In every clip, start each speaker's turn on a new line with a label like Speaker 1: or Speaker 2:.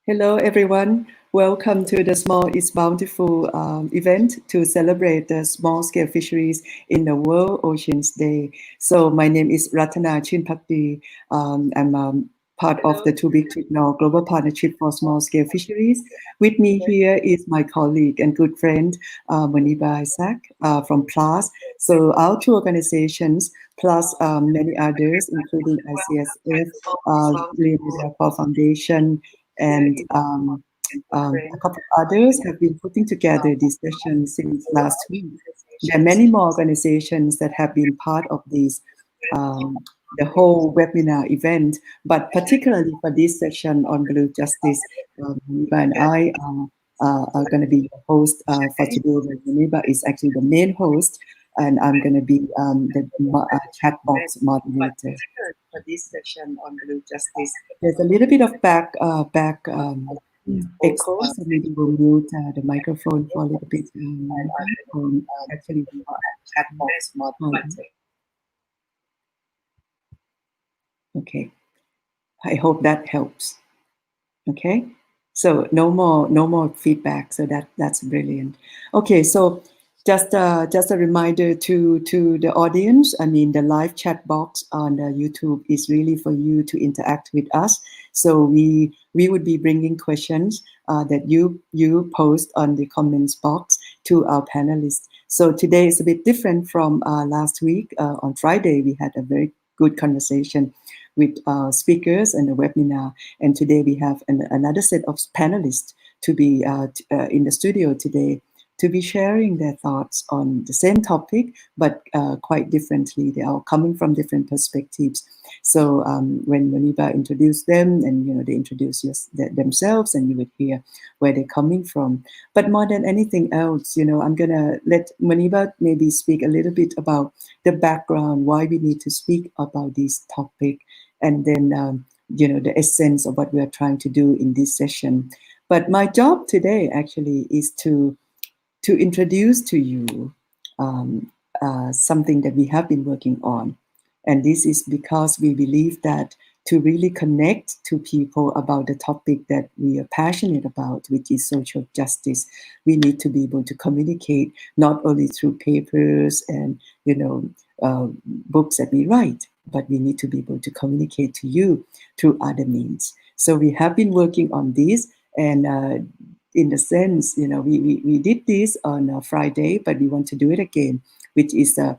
Speaker 1: Hello, everyone. Welcome to the Small is Bountiful event to celebrate the small-scale fisheries in the World Oceans Day. So my name is Ratana Chinpakdi. I'm part of the Too Big to Ignore Global Partnership for Small-Scale Fisheries. With me here is my colleague and good friend, Maniba Isaac from PLAS. So our two organizations, plus many others, including ICSF, Leonardo Foundation, and a couple of others have been putting together this session since last week. There are many more organizations that have been part of this, the whole webinar event, but particularly for this session on Blue Justice, Niba and I are going to be the host for today. Niba is actually the main host, and I'm going to be the chat box moderator for this session on Blue Justice. There's a little bit of back echo, so maybe we'll mute the microphone for a little bit. Actually, chat box moderator. Okay, I hope that helps. Okay, so no more feedback. So that's brilliant. Okay, so just a reminder to the audience. I mean, the live chat box on YouTube is really for you to interact with us. So we would be bringing questions that you post on the comments box to our panelists. So today is a bit different from last week. On Friday, we had a very good conversation with speakers and the webinar. And today we have another set of panelists to be in the studio today to be sharing their thoughts on the same topic, but quite differently. They are coming from different perspectives. So when Maniba introduced them, and they introduce themselves, and you would hear where they're coming from. But more than anything else, I'm gonna let Maniba maybe speak a little bit about the background, why we need to speak about this topic, and then the essence of what we are trying to do in this session. But my job today actually is to introduce to you something that we have been working on. And this is because we believe that to really connect to people about the topic that we are passionate about, which is social justice, we need to be able to communicate not only through papers and books that we write, but we need to be able to communicate to you through other means. So we have been working on this, and in the sense, we did this on a Friday, but we want to do it again, which is a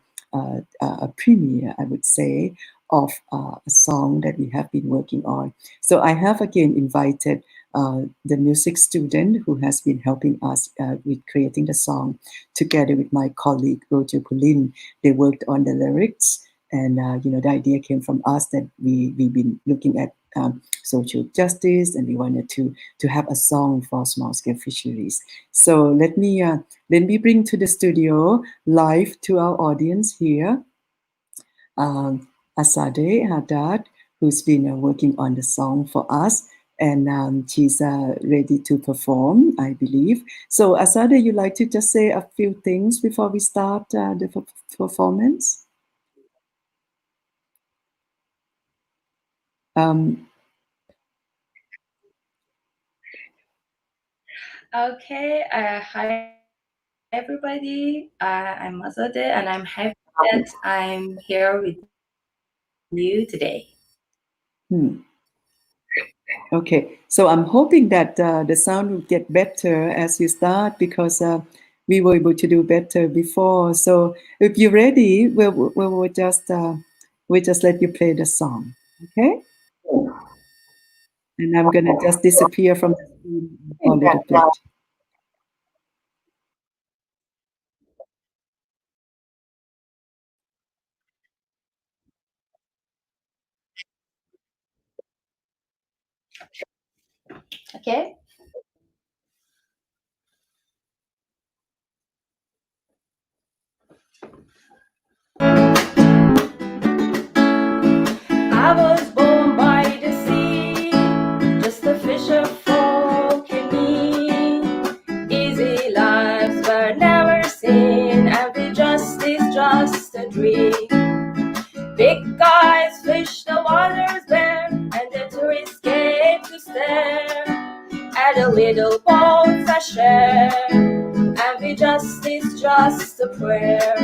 Speaker 1: premiere, I would say, of a song that we have been working on. So I have again invited the music student who has been helping us with creating the song, together with my colleague Roger Pulin. They worked on the lyrics, and the idea came from us that we've been looking at social justice, and we wanted to have a song for small-scale fisheries. So let me bring to the studio live to our audience here, Asade Haddad, who's been working on the song for us, and she's ready to perform, I believe. So Asade, you'd like to just say a few things before we start the performance?
Speaker 2: Okay, hi everybody. I'm Azade, and I'm happy that I'm here with you today.
Speaker 1: Okay, so I'm hoping that the sound will get better as you start, because we were able to do better before. So if you're ready, we'll just let you play the song, okay? And I'm gonna just disappear from the screen for a little bit.
Speaker 2: Okay. I was born by the sea, just a fisher folk in me. Easy lives were never seen, every justice just a dream. Big guys fish the waters bare, and the tourists came to stare. where the little boats are shared, and we just is just a prayer.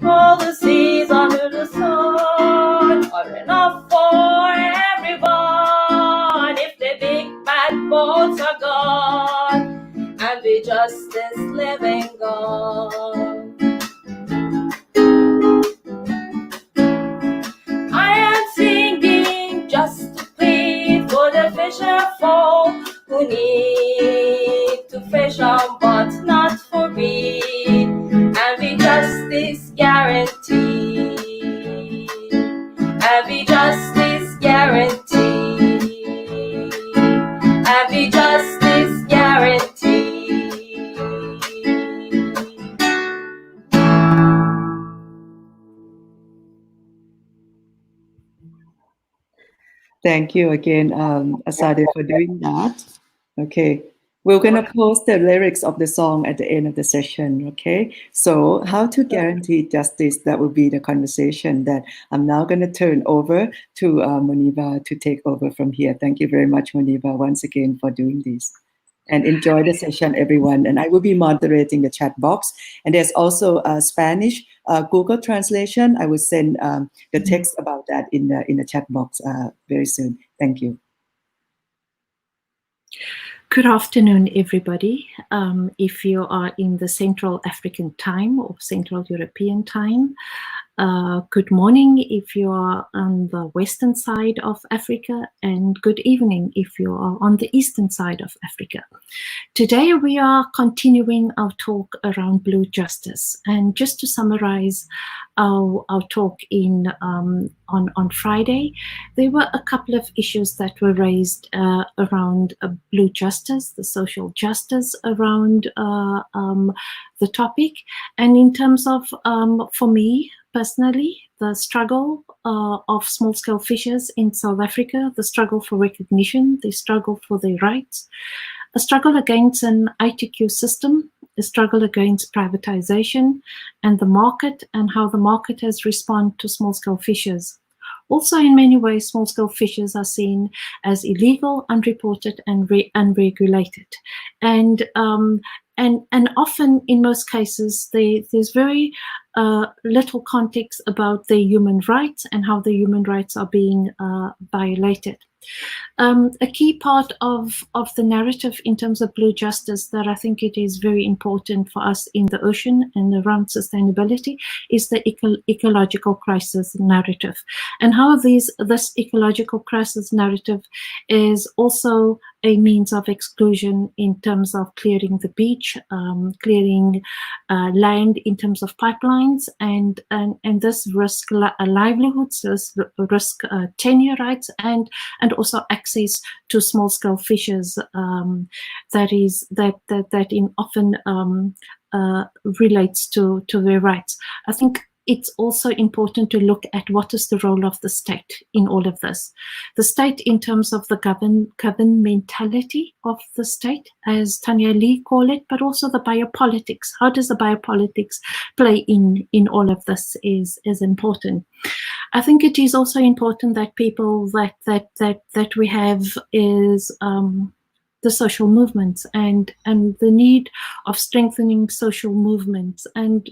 Speaker 2: All the seas under the sun are enough for everyone if the big bad boats are gone and we just is living on. I am singing just to plead for the fisher folk who need to fish on but not for me, and we justice guarantee, and we justice guarantee, and we justice guarantee.
Speaker 1: Thank you again, Asade, for doing that. Okay, we're going to post the lyrics of the song at the end of the session. Okay, so how to guarantee justice, that will be the conversation that I'm now going to turn over to Moniba to take over from here. Thank you very much, Moniba, once again for doing this. And enjoy the session, everyone. And I will be moderating the chat box. And there's also a Spanish Google translation. I will send the text about that in the chat box very soon. Thank you.
Speaker 3: Good afternoon, everybody. If you are in the Central African time or Central European time, good morning if you are on the western side of Africa, and good evening if you are on the eastern side of Africa. Today we are continuing our talk around blue justice, and just to summarize our talk on Friday, there were a couple of issues that were raised around blue justice, the social justice around the topic, and in terms of for me personally, the struggle of small-scale fishers in South Africa, the struggle for recognition, the struggle for their rights, a struggle against an ITQ system, a struggle against privatization and the market, and how the market has responded to small-scale fishers. Also, in many ways, small-scale fishers are seen as illegal, unreported, and unregulated. And often, in most cases, there's very little context about their human rights and how their human rights are being violated. A key part of the narrative in terms of blue justice that I think it is very important for us in the ocean and around sustainability is the ecological crisis narrative, and how this ecological crisis narrative is also a means of exclusion in terms of clearing the beach, clearing land in terms of pipelines, and this risk livelihoods, this risk tenure rights, and also access to small-scale fishers that often relates to their rights. I think it's also important to look at what is the role of the state in all of this. The state in terms of the governmentality of the state, as Tanya Lee called it, but also the biopolitics. How does the biopolitics play in all of this is important. I think it is also important that people that we have is the social movements and the need of strengthening social movements. And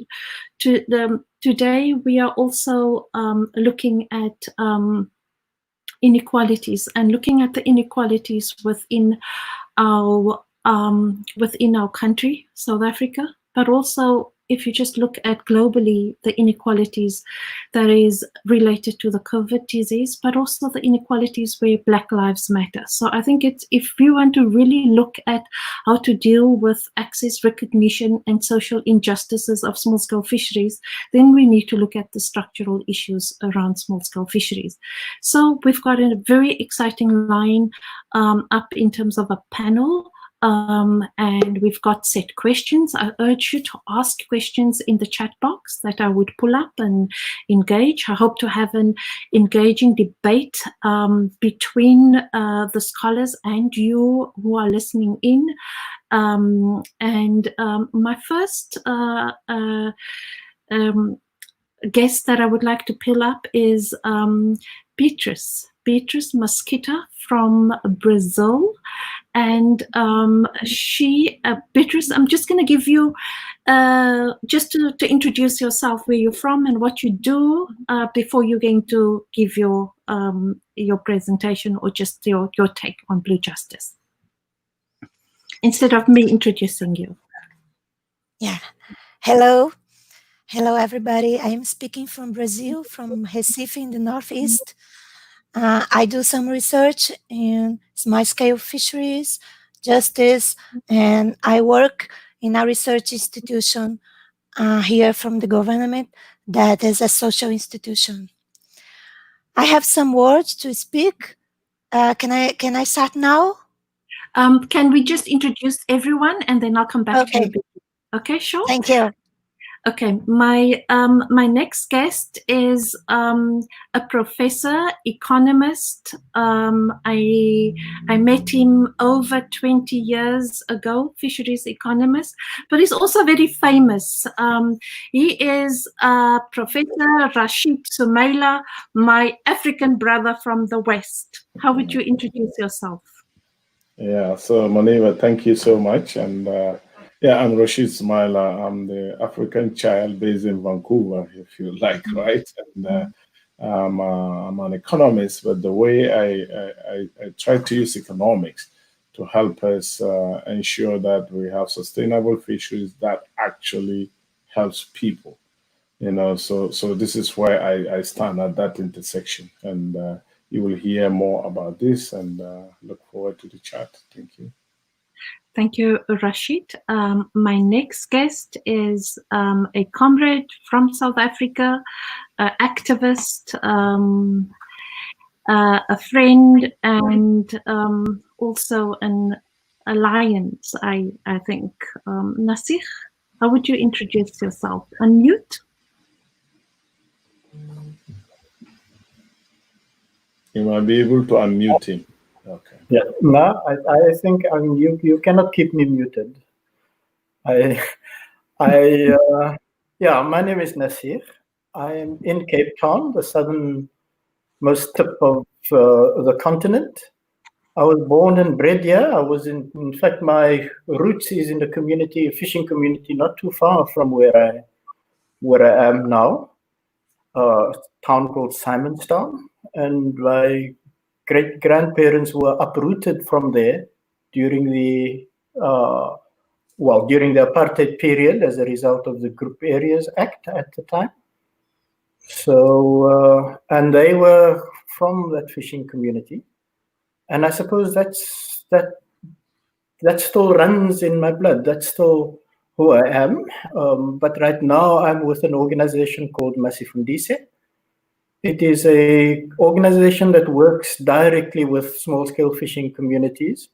Speaker 3: today we are also looking at inequalities and looking at the inequalities within our country, South Africa, but also if you just look at globally the inequalities that is related to the COVID disease, but also the inequalities where Black Lives Matter. So I think it's, if we want to really look at how to deal with access, recognition, and social injustices of small-scale fisheries, then we need to look at the structural issues around small-scale fisheries. So we've got a very exciting line up in terms of a panel. And we've got set questions. I urge you to ask questions in the chat box that I would pull up and engage. I hope to have an engaging debate between the scholars and you who are listening in. My first guest that I would like to pull up is Beatrice Mesquita from Brazil. And Beatrice, I'm just going to give you, just to introduce yourself, where you're from and what you do, before you're going to give your presentation or just your take on Blue Justice, instead of me introducing you.
Speaker 4: Yeah. Hello. Hello, everybody. I am speaking from Brazil, from Recife in the Northeast. I do some research in small-scale fisheries, justice, and I work in a research institution here from the government that is a social institution. I have some words to speak. Can I start now?
Speaker 3: Can we just introduce everyone and then I'll come back to you? Okay, sure.
Speaker 4: Thank you.
Speaker 3: Okay, my next guest is a professor, economist. I met him over 20 years ago, fisheries economist, but he's also very famous. He is Professor Rashid Sumaila, my African brother from the West. How would you introduce yourself?
Speaker 5: Yeah, so Moniva, thank you so much. And yeah, I'm Rashid Sumaila. I'm the African child based in Vancouver, if you like, right? And I'm an economist, but the way I try to use economics to help us ensure that we have sustainable fisheries that actually helps people, you know. So this is where I stand at that intersection, and you will hear more about this, and look forward to the chat. Thank you.
Speaker 3: Thank you, Rashid. My next guest is a comrade from South Africa, an activist, a friend, and also an alliance, I think. Nasir, how would you introduce yourself? Unmute.
Speaker 5: You might be able to unmute him. Okay.
Speaker 6: Yeah, no, I think you cannot keep me muted. Yeah, my name is Nasir. I am in Cape Town, the southernmost tip of the continent. I was born and bred here. I was in fact, my roots is in the community, a fishing community, not too far from where I am now, a town called Simonstown, and my great-grandparents were uprooted from there during the apartheid period as a result of the Group Areas Act at the time. So, and they were from that fishing community. And I suppose that still runs in my blood. That's still who I am. But right now I'm with an organization called Masifundise. It is an organization that works directly with small-scale fishing communities,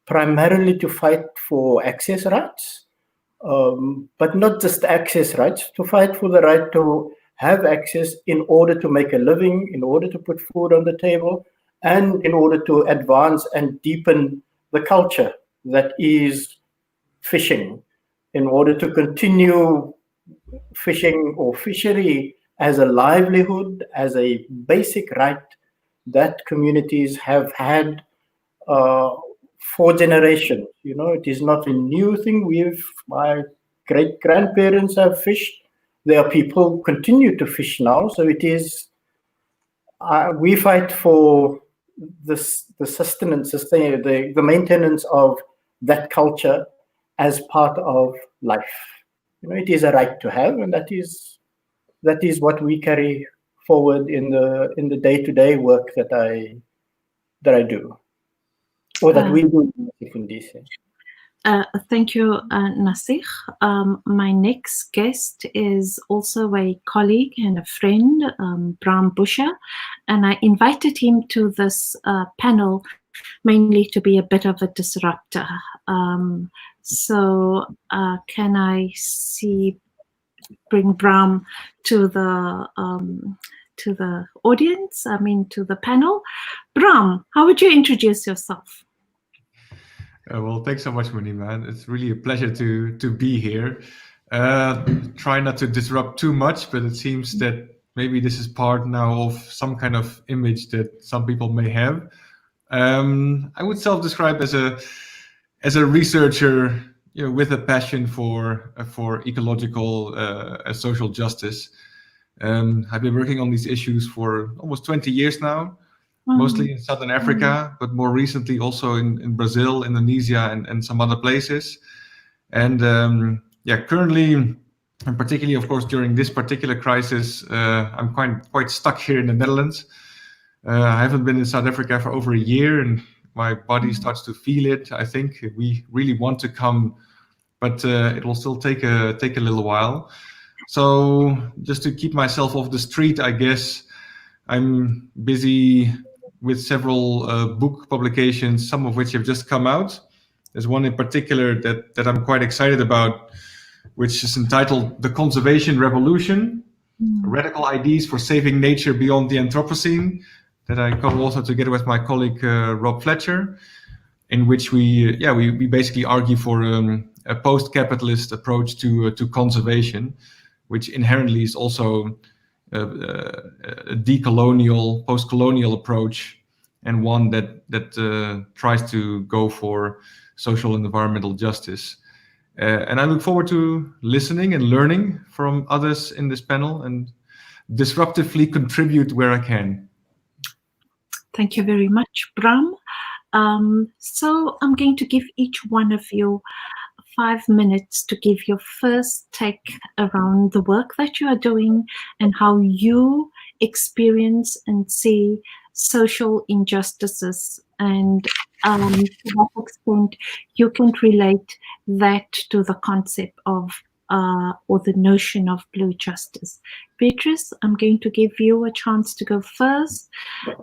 Speaker 6: primarily to fight for access rights, but not just access rights, to fight for the right to have access in order to make a living, in order to put food on the table, and in order to advance and deepen the culture that is fishing, in order to continue fishing or fishery as a livelihood, as a basic right that communities have had for generations. You know, it is not a new thing. My great-grandparents have fished. There are people who continue to fish now. So it is, we fight for the sustenance, the maintenance of that culture as part of life. You know, it is a right to have, and that is what we carry forward in the day-to-day work that I do, or that we do in DC.
Speaker 3: Thank you, Nasir. My next guest is also a colleague and a friend, Bram Buscher, and I invited him to this panel mainly to be a bit of a disruptor. So can I bring Bram to the audience, to the panel? Bram, how would you introduce yourself?
Speaker 7: Well, thanks so much, Munima. It's really a pleasure to be here. Try not to disrupt too much, but it seems that maybe this is part now of some kind of image that some people may have. I would self-describe as a researcher, with a passion for ecological social justice. I've been working on these issues for almost 20 years now, mostly in Southern Africa, but more recently also in Brazil, Indonesia, and some other places. And currently, and particularly, of course, during this particular crisis, I'm quite stuck here in the Netherlands. I haven't been in South Africa for over a year, and my body starts to feel it. I think we really want to come, but it will still take a little while. So just to keep myself off the street, I guess I'm busy with several book publications, some of which have just come out. There's one in particular that I'm quite excited about, which is entitled The Conservation Revolution, Radical Ideas for Saving Nature Beyond the Anthropocene, that I co-authored together with my colleague Rob Fletcher, in which we basically argue for a post-capitalist approach to conservation, which inherently is also a decolonial, post-colonial approach, and one that tries to go for social and environmental justice. And I look forward to listening and learning from others in this panel and disruptively contribute where I can.
Speaker 3: Thank you very much, Bram. So I'm going to give each one of you 5 minutes to give your first take around the work that you are doing and how you experience and see social injustices, and to what extent you can relate that to the concept of or the notion of blue justice. Beatrice, I'm going to give you a chance to go first,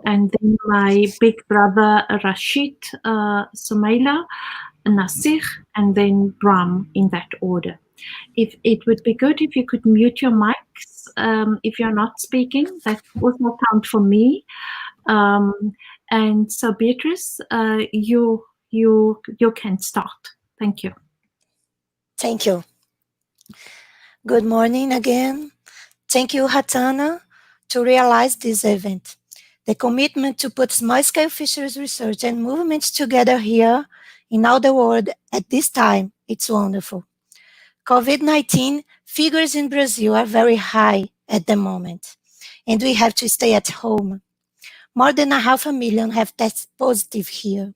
Speaker 3: and then my big brother Rashid, Sumaila, Nasir, and then Bram, in that order. If it would be good if you could mute your mics if you're not speaking, that also count for me. And so, Beatrice, you can start. Thank you.
Speaker 4: Thank you. Good morning again. Thank you, Hatana, to realize this event. The commitment to put small-scale fisheries research and movements together here in all the world at this time, it's wonderful. COVID-19 figures in Brazil are very high at the moment, and we have to stay at home. More than 500,000 have tested positive here.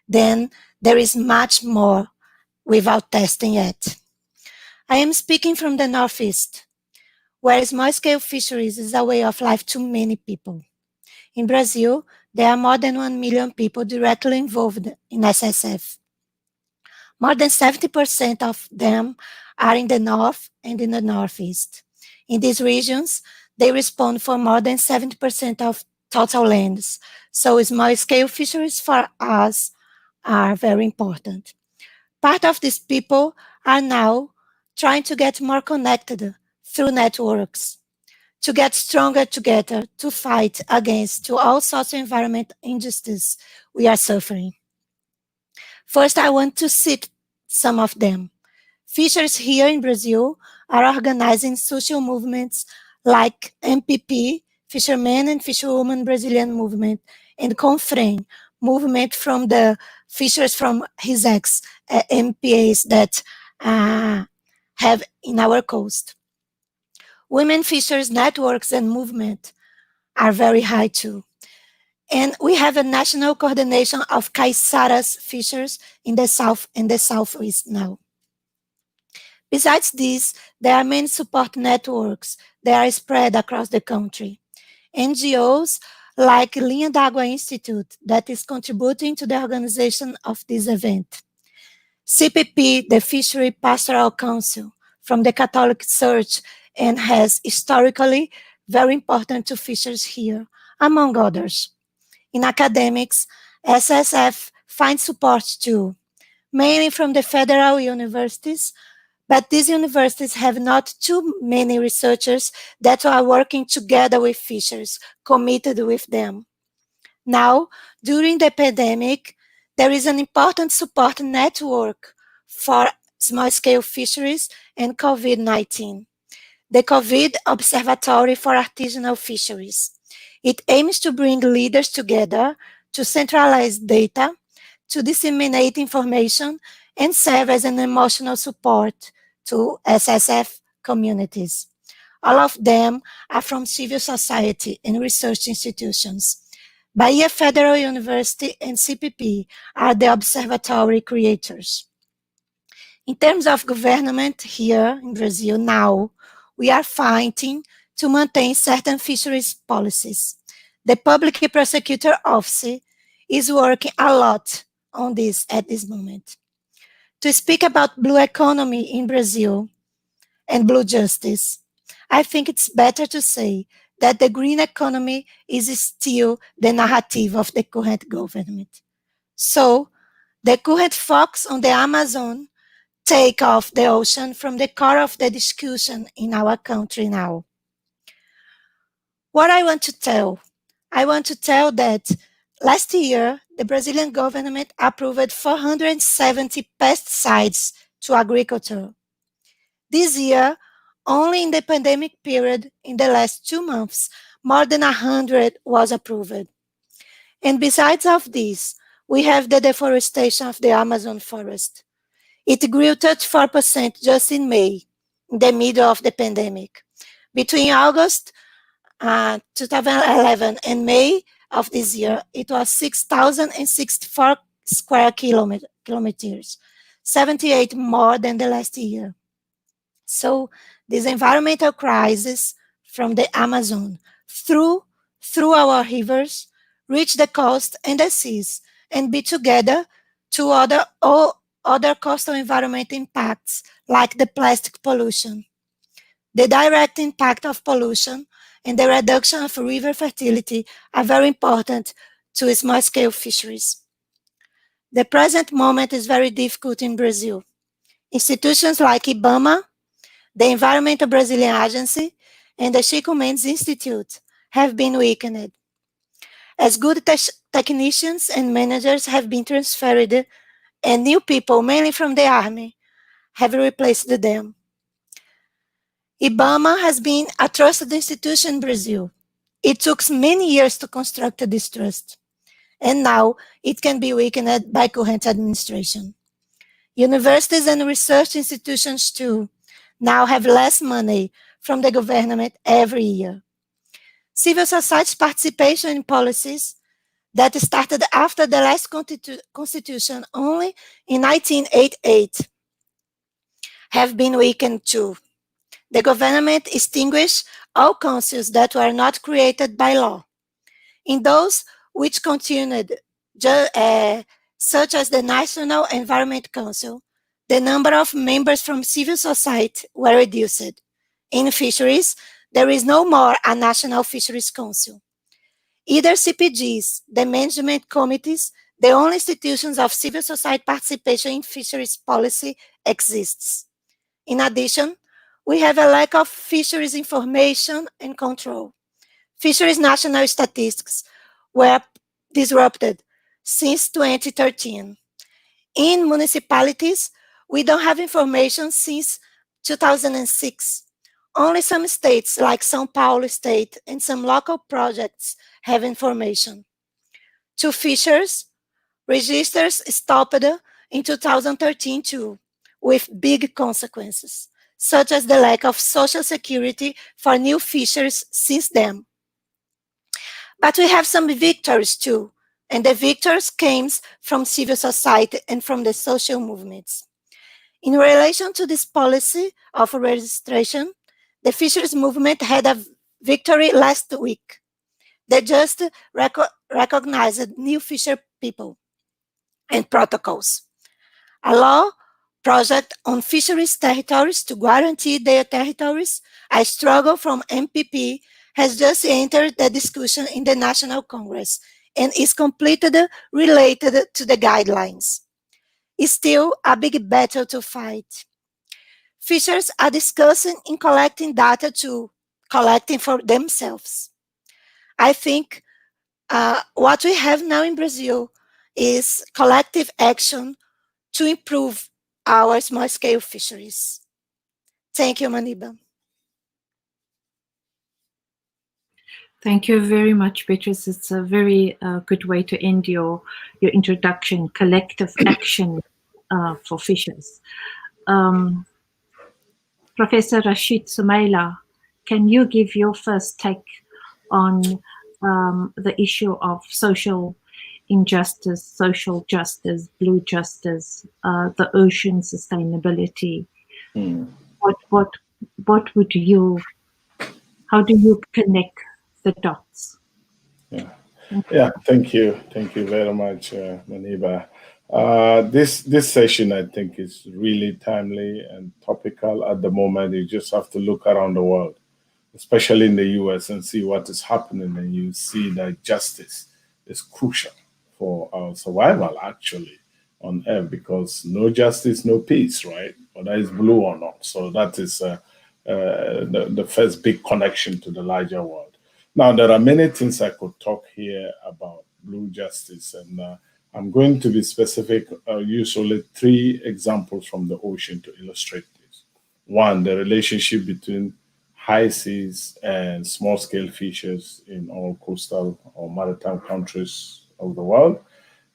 Speaker 4: Then there is much more without testing yet. I am speaking from the Northeast, where small-scale fisheries is a way of life to many people. In Brazil, there are more than 1 million people directly involved in SSF. More than 70% of them are in the North and in the Northeast. In these regions, they respond for more than 70% of total lands, so small-scale fisheries for us are very important. Part of these people are now trying to get more connected through networks, to get stronger together to fight against all social environment injustice we are suffering. First, I want to cite some of them. Fishers here in Brazil are organizing social movements like MPP, Fishermen and Fisherwomen Brazilian Movement, and Confrem, movement from the fishers from his MPAs that have in our coast. Women fishers networks and movement are very high too. And we have a national coordination of Caiçaras fishers in the south and the southeast now. Besides this, there are many support networks that are spread across the country. NGOs like Linha d'Água Institute that is contributing to the organization of this event. CPP, the Fishery Pastoral Council from the Catholic Church, and has historically very important to fishers here, among others. In academics, SSF finds support too, mainly from the federal universities, but these universities have not too many researchers that are working together with fishers, committed with them. Now, during the pandemic, there is an important support network for small-scale fisheries and COVID-19. The COVID Observatory for Artisanal Fisheries. It aims to bring leaders together to centralize data, to disseminate information, and serve as an emotional support to SSF communities. All of them are from civil society and research institutions. Bahia Federal University and CPP are the observatory creators. In terms of government here in Brazil now, we are fighting to maintain certain fisheries policies. The Public Prosecutor Office is working a lot on this at this moment. To speak about blue economy in Brazil and blue justice, I think it's better to say that the green economy is still the narrative of the current government. So, the current focus on the Amazon take off the ocean from the core of the discussion in our country now. What I want to tell that last year, the Brazilian government approved 470 pesticides to agriculture. This year, only in the pandemic period, in the last 2 months, more than 100 was approved. And besides of this, we have the deforestation of the Amazon forest. It grew 34% just in May, in the middle of the pandemic. Between August 2011 and May of this year, it was 6,064 square kilometers, 78 more than the last year. So this environmental crisis from the Amazon through our rivers reach the coast and the seas and be together to other coastal environment impacts like the plastic pollution. The direct impact of pollution and the reduction of river fertility are very important to small-scale fisheries. The present moment is very difficult in Brazil. Institutions like IBAMA, the Environmental Brazilian Agency, and the Chico Mendes Institute have been weakened, as good technicians and managers have been transferred and new people, mainly from the army, have replaced them. IBAMA has been a trusted institution in Brazil. It took many years to construct this trust, and now it can be weakened by current administration. Universities and research institutions too now have less money from the government every year. Civil society participation in policies that started after the last constitution only in 1988 have been weakened too. The government extinguished all councils that were not created by law. In those which continued, such as the National Environment Council, the number of members from civil society were reduced. In fisheries, there is no more a National Fisheries Council. Either CPGs, the management committees, the only institutions of civil society participation in fisheries policy exists. In addition, we have a lack of fisheries information and control. Fisheries national statistics were disrupted since 2013. In municipalities, we don't have information since 2006. Only some states, like São Paulo State and some local projects, have information. To fishers, registers stopped in 2013 too, with big consequences, such as the lack of social security for new fishers since then. But we have some victories too, and the victories came from civil society and from the social movements. In relation to this policy of registration, the fisheries movement had a victory last week. They just recognized new fisher people and protocols. A law project on fisheries territories to guarantee their territories, a struggle from MPP, has just entered the discussion in the National Congress and is completely related to the guidelines. It's still a big battle to fight. Fishers are discussing in collecting data to collecting for themselves. I think what we have now in Brazil is collective action to improve our small-scale fisheries. Thank you, Maniba.
Speaker 3: Thank you very much, Beatrice. It's a very good way to end your introduction, collective action for fishers. Professor Rashid Sumaila, can you give your first take on the issue of social injustice, social justice, blue justice, the ocean sustainability? What would you, how do you connect the dots?
Speaker 5: Yeah, thank you very much, Maniba. This session, I think, is really timely and topical at the moment. You just have to look around the world, especially in the US, and see what is happening, and you see that justice is crucial for our survival, actually, on Earth, because no justice, no peace, right? Whether it's blue or not. So that is the first big connection to the larger world. Now, there are many things I could talk here about blue justice, and I'm going to be specific. Use only 3 examples from the ocean to illustrate this. One, the relationship between high seas and small-scale fishes in all coastal or maritime countries of the world.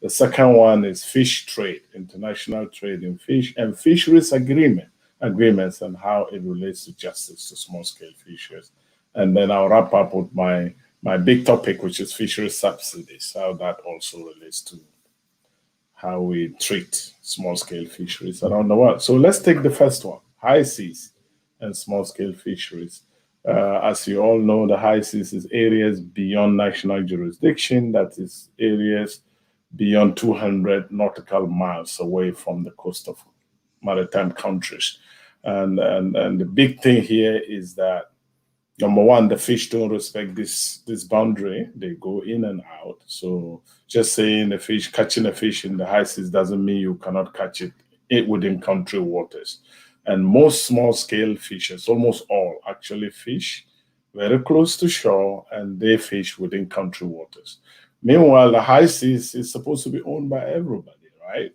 Speaker 5: The second one is fish trade, international trade in fish, and fisheries agreements, and how it relates to justice to small-scale fishers. And then I'll wrap up with my big topic, which is fisheries subsidies, how that also relates to how we treat small-scale fisheries around the world. So let's take the first one, high seas and small-scale fisheries. As you all know, the high seas is areas beyond national jurisdiction, that is areas beyond 200 nautical miles away from the coast of maritime countries. And the big thing here is that, number one, the fish don't respect this boundary. They go in and out. So just saying catching a fish in the high seas doesn't mean you cannot catch it within country waters. And most small-scale fishers, almost all, actually fish very close to shore, and they fish within country waters. Meanwhile, the high seas is supposed to be owned by everybody, right?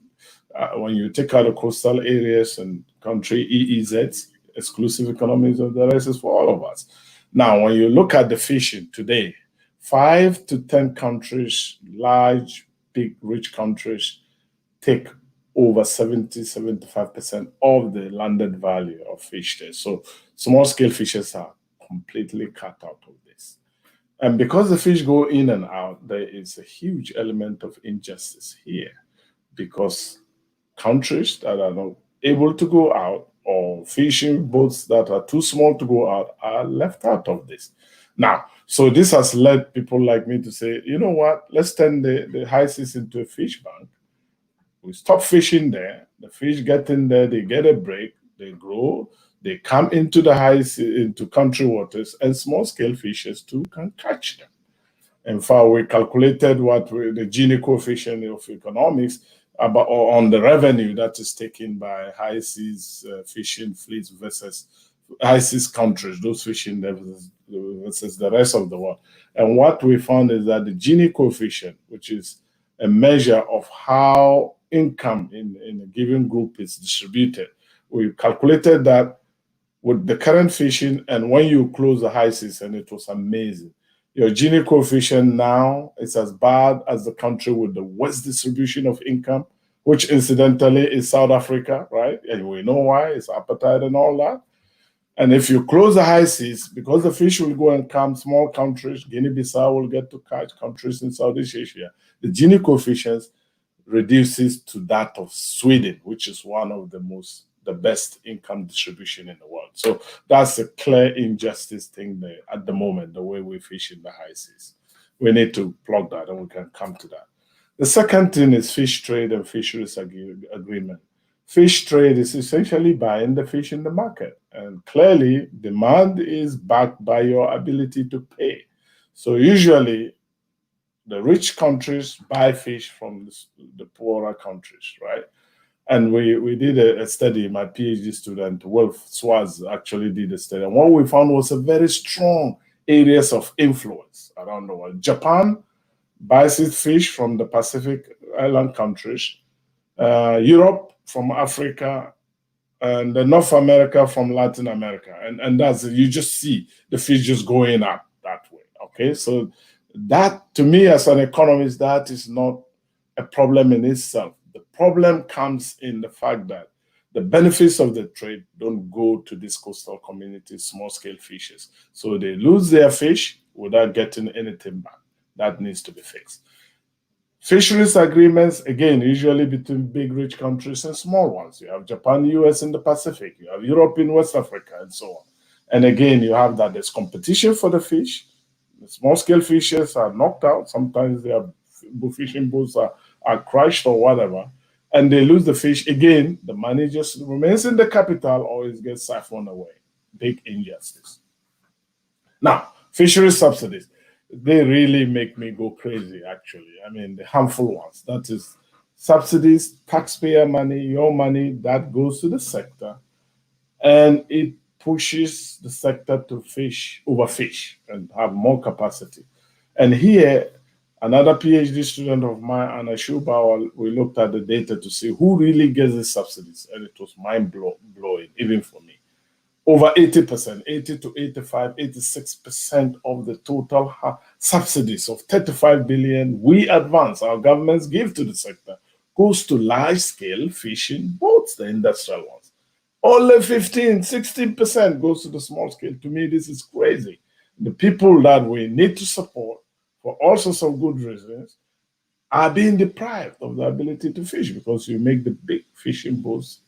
Speaker 5: When you take out the coastal areas and country EEZs, exclusive economies of the rest is for all of us. Now, when you look at the fishing today, 5 to 10 countries, large, big, rich countries, take over 70-75% of the landed value of fish there. So small-scale fishers are completely cut out of this. And because the fish go in and out, there is a huge element of injustice here, because countries that are not able to go out, or fishing boats that are too small to go out, are left out of this. Now, so this has led people like me to say, you know what, let's turn the high seas into a fish bank. We stop fishing there, the fish get in there, they get a break, they grow, they come into the high sea, into country waters, and small-scale fishers too can catch them. In fact, we calculated the Gini coefficient of economics about on the revenue that is taken by high seas fishing fleets versus high seas countries, those fishing versus the rest of the world. And what we found is that the Gini coefficient, which is a measure of how income in a given group is distributed, we calculated that with the current fishing, and when you close the high seas, and it was amazing. Your Gini coefficient now is as bad as the country with the worst distribution of income, which incidentally is South Africa, right? And we know why, it's apartheid and all that. And if you close the high seas, because the fish will go and come, small countries, Guinea-Bissau will get to catch, countries in Southeast Asia, the Gini coefficient reduces to that of Sweden, which is one of the best income distribution in the world. So that's a clear injustice thing there at the moment, the way we fish in the high seas. We need to plug that, and we can come to that. The second thing is fish trade and fisheries agreement. Fish trade is essentially buying the fish in the market, and clearly demand is backed by your ability to pay. So usually the rich countries buy fish from the poorer countries, right? And we did a study, my PhD student, Wolf Swaz, actually did a study. And what we found was a very strong areas of influence around the world. Japan buys its fish from the Pacific Island countries, Europe from Africa, and North America from Latin America. And that's, you just see the fish just going up that way. Okay, so that, to me as an economist, that is not a problem in itself. The problem comes in the fact that the benefits of the trade don't go to these coastal communities, small-scale fishers. So they lose their fish without getting anything back. That needs to be fixed. Fisheries agreements, again, usually between big, rich countries and small ones. You have Japan, US in the Pacific. You have Europe in West Africa, and so on. And again, you have that there's competition for the fish. The small-scale fishers are knocked out. Sometimes their fishing boats are crushed or whatever, and they lose the fish. Again, the money just remains in the capital or it gets siphoned away. Big injustice. Now, fishery subsidies, they really make me go crazy, actually. I mean, the harmful ones. That is subsidies, taxpayer money, your money, that goes to the sector, and it pushes the sector to overfish and have more capacity. And here, another PhD student of mine, Anna Schubauer, we looked at the data to see who really gets the subsidies, and it was mind-blowing, even for me. Over 80%, 80 to 85, 86% of the total subsidies of 35 billion we advance, our governments give to the sector, goes to large-scale fishing boats, the industrial ones. Only 15, 16% goes to the small scale. To me, this is crazy. The people that we need to support for all sorts of good reasons are being deprived of the ability to fish because you make the big fishing boats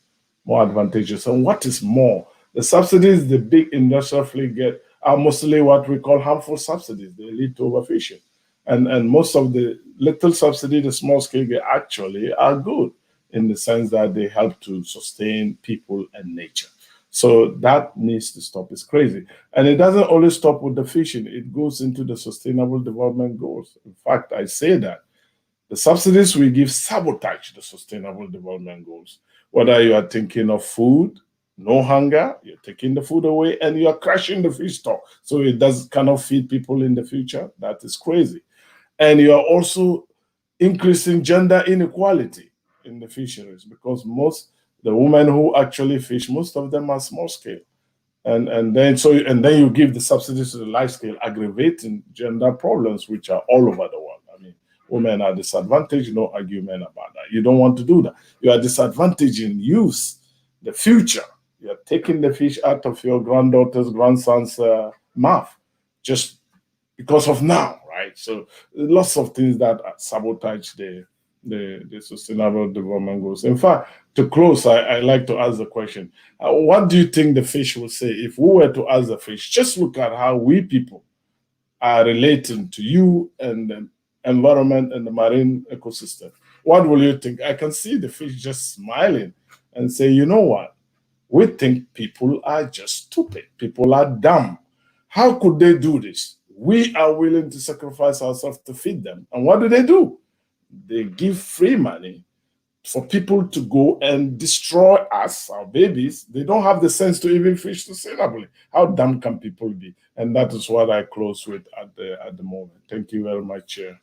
Speaker 5: more advantageous. And what is more, the subsidies the big industrial fleet get are mostly what we call harmful subsidies. They lead to overfishing. And most of the little subsidy the small scale get actually are good in the sense that they help to sustain people and nature. So that needs to stop. It's crazy. And it doesn't only stop with the fishing. It goes into the sustainable development goals. In fact, I say that the subsidies we give sabotage the sustainable development goals. Whether you are thinking of food, no hunger, you're taking the food away and you're crashing the fish stock. So it cannot feed people in the future. That is crazy. And you are also increasing gender inequality in the fisheries because the women who actually fish, most of them are small scale. And then you give the subsidies to the large scale, aggravating gender problems, which are all over the world. I mean, women are disadvantaged, no argument about that. You don't want to do that. You are disadvantaging youth, the future. You are taking the fish out of your granddaughter's, grandson's mouth just because of now, right? So lots of things that sabotage the sustainable development goals. In fact, to close, I like to ask the question, what do you think the fish will say if we were to ask the fish, just look at how we people are relating to you and the environment and the marine ecosystem. What will you think? I can see the fish just smiling and say, you know what? We think people are just stupid. People are dumb. How could they do this? We are willing to sacrifice ourselves to feed them. And what do? They give free money for people to go and destroy us, our babies. They don't have the sense to even fish sustainably. How dumb can people be? And that is what I close with at the moment. Thank you very much, Chair.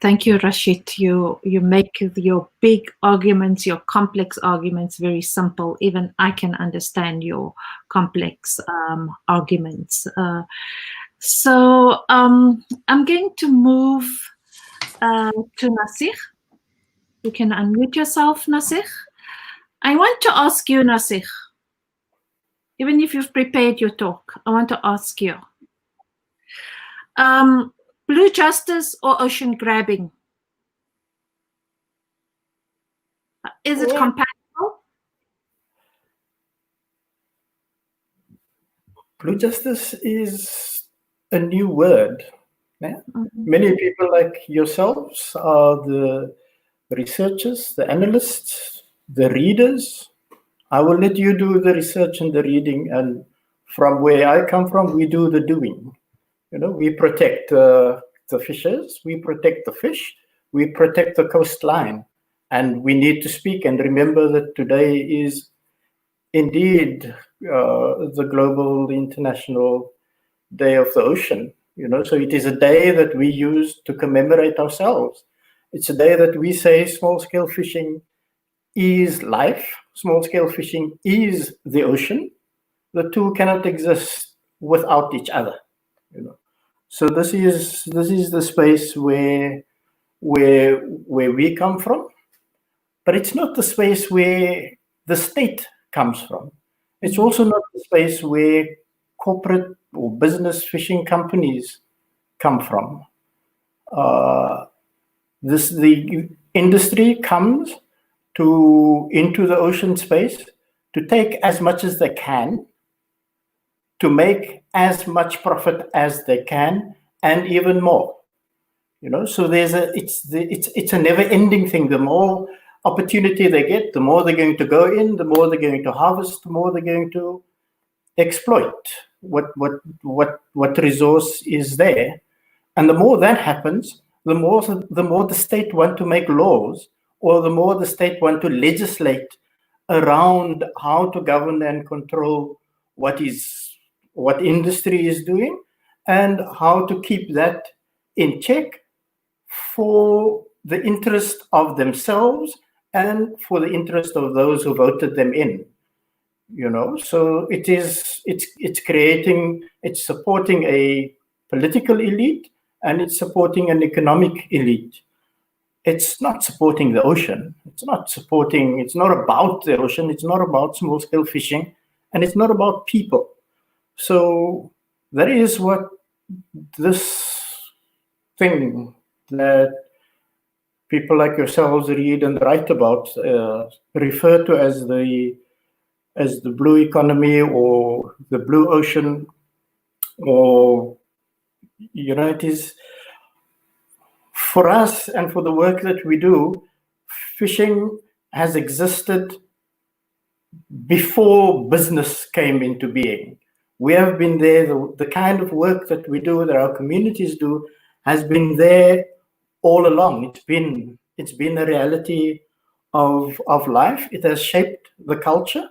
Speaker 3: Thank you, Rashid. You make your big arguments, your complex arguments very simple. Even I can understand your complex arguments. So I'm going to move to Nasir. You can unmute yourself, Nasir. I want to ask you, Nasir, even if you've prepared your talk, I want to ask you, blue justice or ocean grabbing? Is it compatible?
Speaker 6: Blue justice is a new word. Yeah? Many people like yourselves are the researchers, the analysts, the readers. I will let you do the research and the reading, and from where I come from, we do the doing. You know, we protect the fishers, we protect the fish, we protect the coastline, and we need to speak and remember that today is indeed the global international day of the ocean. You know, so it is a day that we use to commemorate ourselves. It's a day that we say small-scale fishing is life. Small-scale fishing is the ocean. The two cannot exist without each other. So this is the space where we come from, but it's not the space where the state comes from. It's also not the space where corporate or business fishing companies come from. The industry comes into the ocean space to take as much as they can, to make as much profit as they can, and even more. So it's a never-ending thing. The more opportunity they get, the more they're going to go in, the more they're going to harvest, the more they're going to exploit what resource is there. And the more that happens, the more the state want to make laws, or the more the state want to legislate around how to govern and control what industry is doing, and how to keep that in check for the interest of themselves and for the interest of those who voted them in. So it's supporting a political elite, and it's supporting an economic elite. It's not supporting the ocean. It's not about the ocean. It's not about small scale fishing, and it's not about people. So that is what this thing that people like yourselves read and write about refer to as the blue economy, or the blue ocean, or it is for us, and for the work that we do. Fishing has existed before business came into being. We have been there. The kind of work that we do, that our communities do, has been there all along. It's been a reality of life. It has shaped the culture.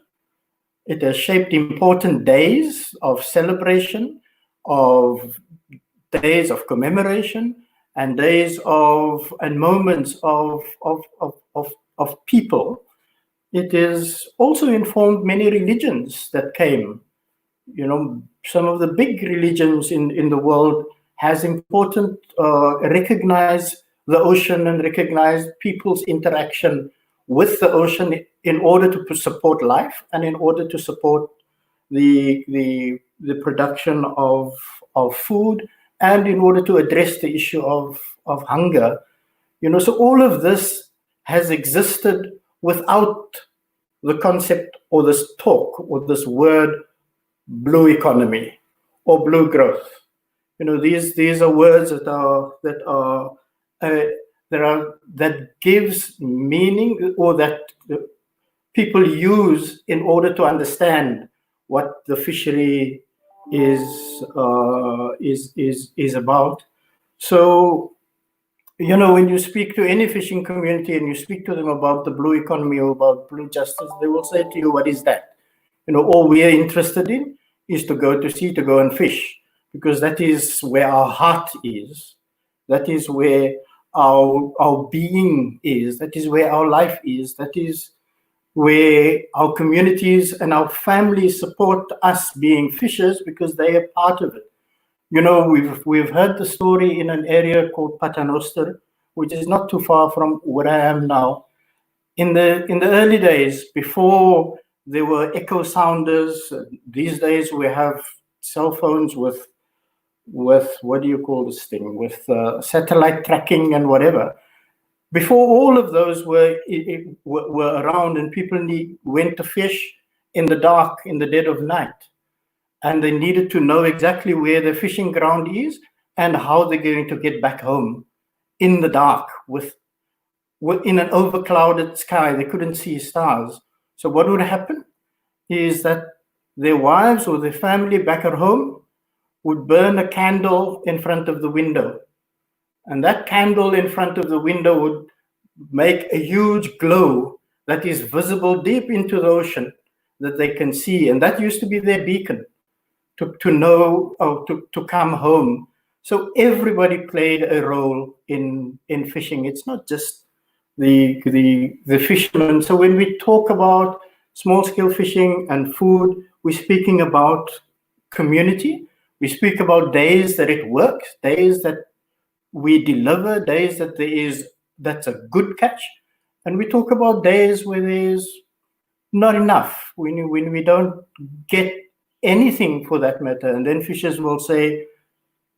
Speaker 6: It has shaped important days of celebration, of days of commemoration, and days and moments of people. It has also informed many religions that came. Some of the big religions in the world has recognize the ocean and recognize people's interaction with the ocean in order to support life, and in order to support the production of food, and in order to address the issue of hunger. So all of this has existed without the concept, or this talk, or this word, blue economy or blue growth. These are words that gives meaning, or that people use in order to understand what the fishery is about. So, when you speak to any fishing community and you speak to them about the blue economy or about blue justice, they will say to you, what is that? All we are interested in is to go to sea, to go and fish, because that is where our heart is. That is where our being is. That is where our life is. That is where our communities and our families support us being fishers, because they are part of it. We've heard the story in an area called Panelist, which is not too far from where I am now. In the early days, before there were echo sounders, these days we have cell phones with what do you call this thing, with satellite tracking and whatever. Before all of those were around, and people went to fish in the dark, in the dead of night, and they needed to know exactly where their fishing ground is and how they're going to get back home in the dark in an overclouded sky. They couldn't see stars. So what would happen is that their wives or their family back at home would burn a candle in front of the window. And that candle in front of the window would make a huge glow that is visible deep into the ocean, that they can see. And that used to be their beacon to know, to come home. So everybody played a role in fishing. It's not just the fishermen. So when we talk about small scale fishing and food, we're speaking about community. We speak about days that it works, days that we deliver, days that that's a good catch. And we talk about days where there's not enough, when we don't get anything for that matter. And then fishers will say,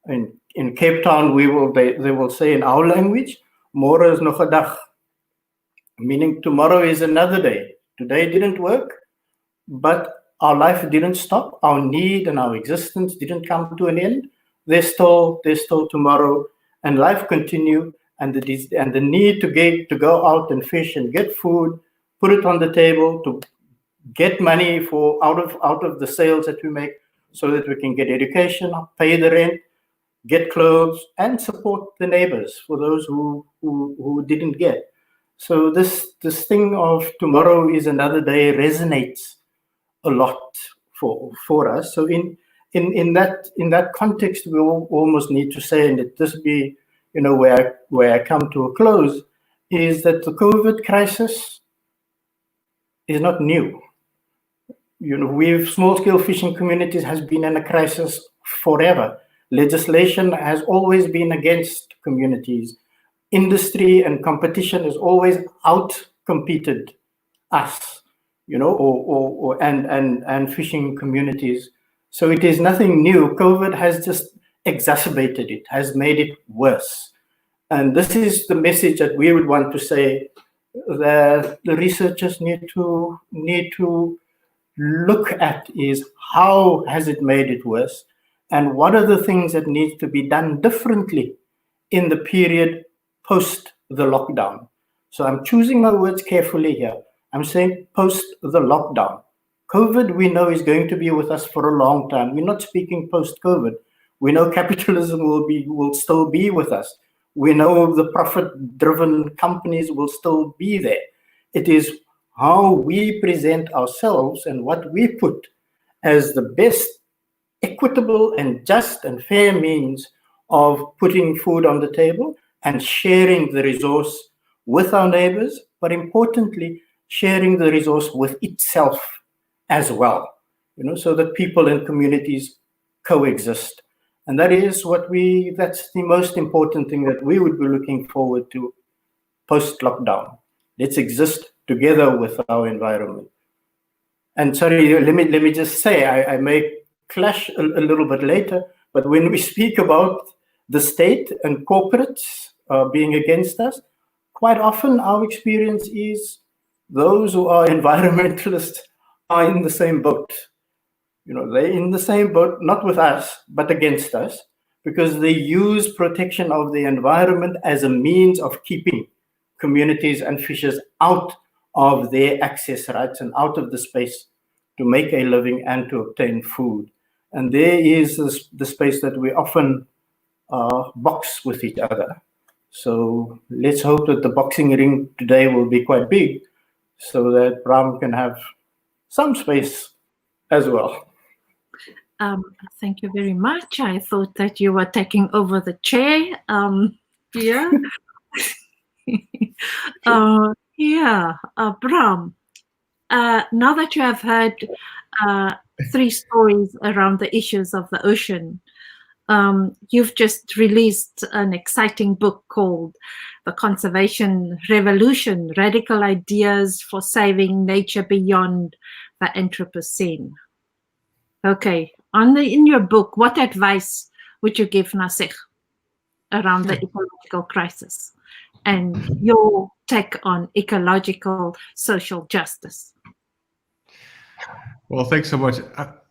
Speaker 6: in Cape Town, they will say in our language, "Môre is nog 'n dag," meaning tomorrow is another day. Today didn't work, but our life didn't stop. Our need and our existence didn't come to an end. There's still tomorrow, and life continue. And the need to go out and fish and get food, put it on the table, to get money out of the sales that we make, so that we can get education, pay the rent, get clothes, and support the neighbors for those who didn't get. So this thing of tomorrow is another day resonates a lot for us. So in that context, we almost need to say, and let this be, where I come to a close, is that the COVID crisis is not new. Small-scale fishing communities has been in a crisis forever. Legislation has always been against communities. Industry and competition has always out-competed us, and fishing communities. So it is nothing new. COVID has just exacerbated it, has made it worse. And this is the message that we would want to say, that the researchers need to look at, is how has it made it worse, and what are the things that need to be done differently in the period post the lockdown. So I'm choosing my words carefully here. I'm saying post the lockdown. COVID, we know, is going to be with us for a long time. We're not speaking post-COVID. We know capitalism will still be with us. We know the profit-driven companies will still be there. It is how we present ourselves and what we put as the best equitable and just and fair means of putting food on the table and sharing the resource with our neighbors, but importantly, sharing the resource with itself as well, so that people and communities coexist. And that's the most important thing that we would be looking forward to post-lockdown. Let's exist together with our environment. And sorry, let me just say, I may clash a little bit later, but when we speak about the state and corporates being against us, quite often our experience is those who are environmentalists are in the same boat. They're in the same boat, not with us, but against us, because they use protection of the environment as a means of keeping communities and fishers out of their access rights and out of the space to make a living and to obtain food. And there is the space that we often box with each other. So let's hope that the boxing ring today will be quite big, so that Bram can have some space as well.
Speaker 3: Thank you very much. I thought that you were taking over the chair. Yeah. Bram, now that you have heard 3 stories around the issues of the ocean, you've just released an exciting book called The Conservation Revolution: Radical Ideas for Saving Nature Beyond the Anthropocene. Okay, in your book, what advice would you give Nasir around the ecological crisis and your take on ecological social justice?
Speaker 7: Well, thanks so much.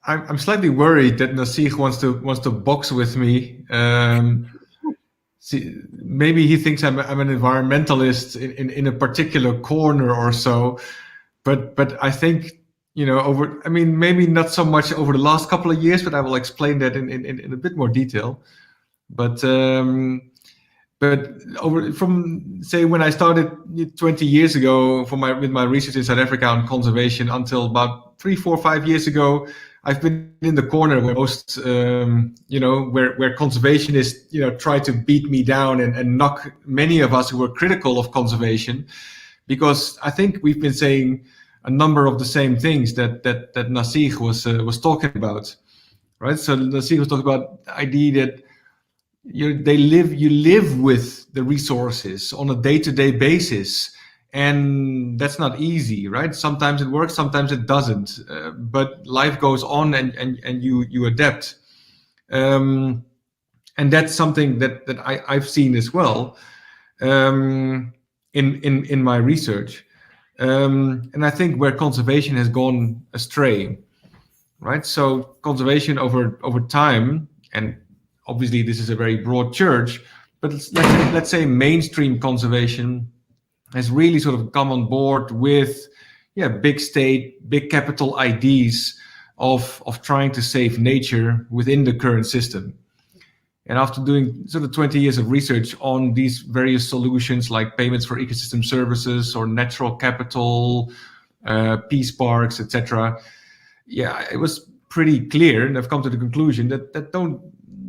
Speaker 7: I'm slightly worried that Nasir wants to box with me. Maybe he thinks I'm an environmentalist in a particular corner or so, but I think, maybe not so much over the last couple of years, but I will explain that in a bit more detail. But from, say, when I started 20 years ago with my research in South Africa on conservation until about 3, 4, 5 years ago, I've been in the corner where most, where conservationists, try to beat me down and knock many of us who were critical of conservation, because I think we've been saying a number of the same things that Nasir was talking about. right? So the sequels talk about the idea that you live with the resources on a day-to-day basis, and that's not easy, right? Sometimes it works, sometimes it doesn't, but life goes on, and you adapt. And that's something that I've seen as well in my research. And I think where conservation has gone astray, right? So conservation over time, and obviously this is a very broad church, but let's say mainstream conservation has really sort of come on board with big state, big capital ideas of trying to save nature within the current system. And after doing sort of 20 years of research on these various solutions like payments for ecosystem services or natural capital, peace parks, etc., it was pretty clear, and I've come to the conclusion that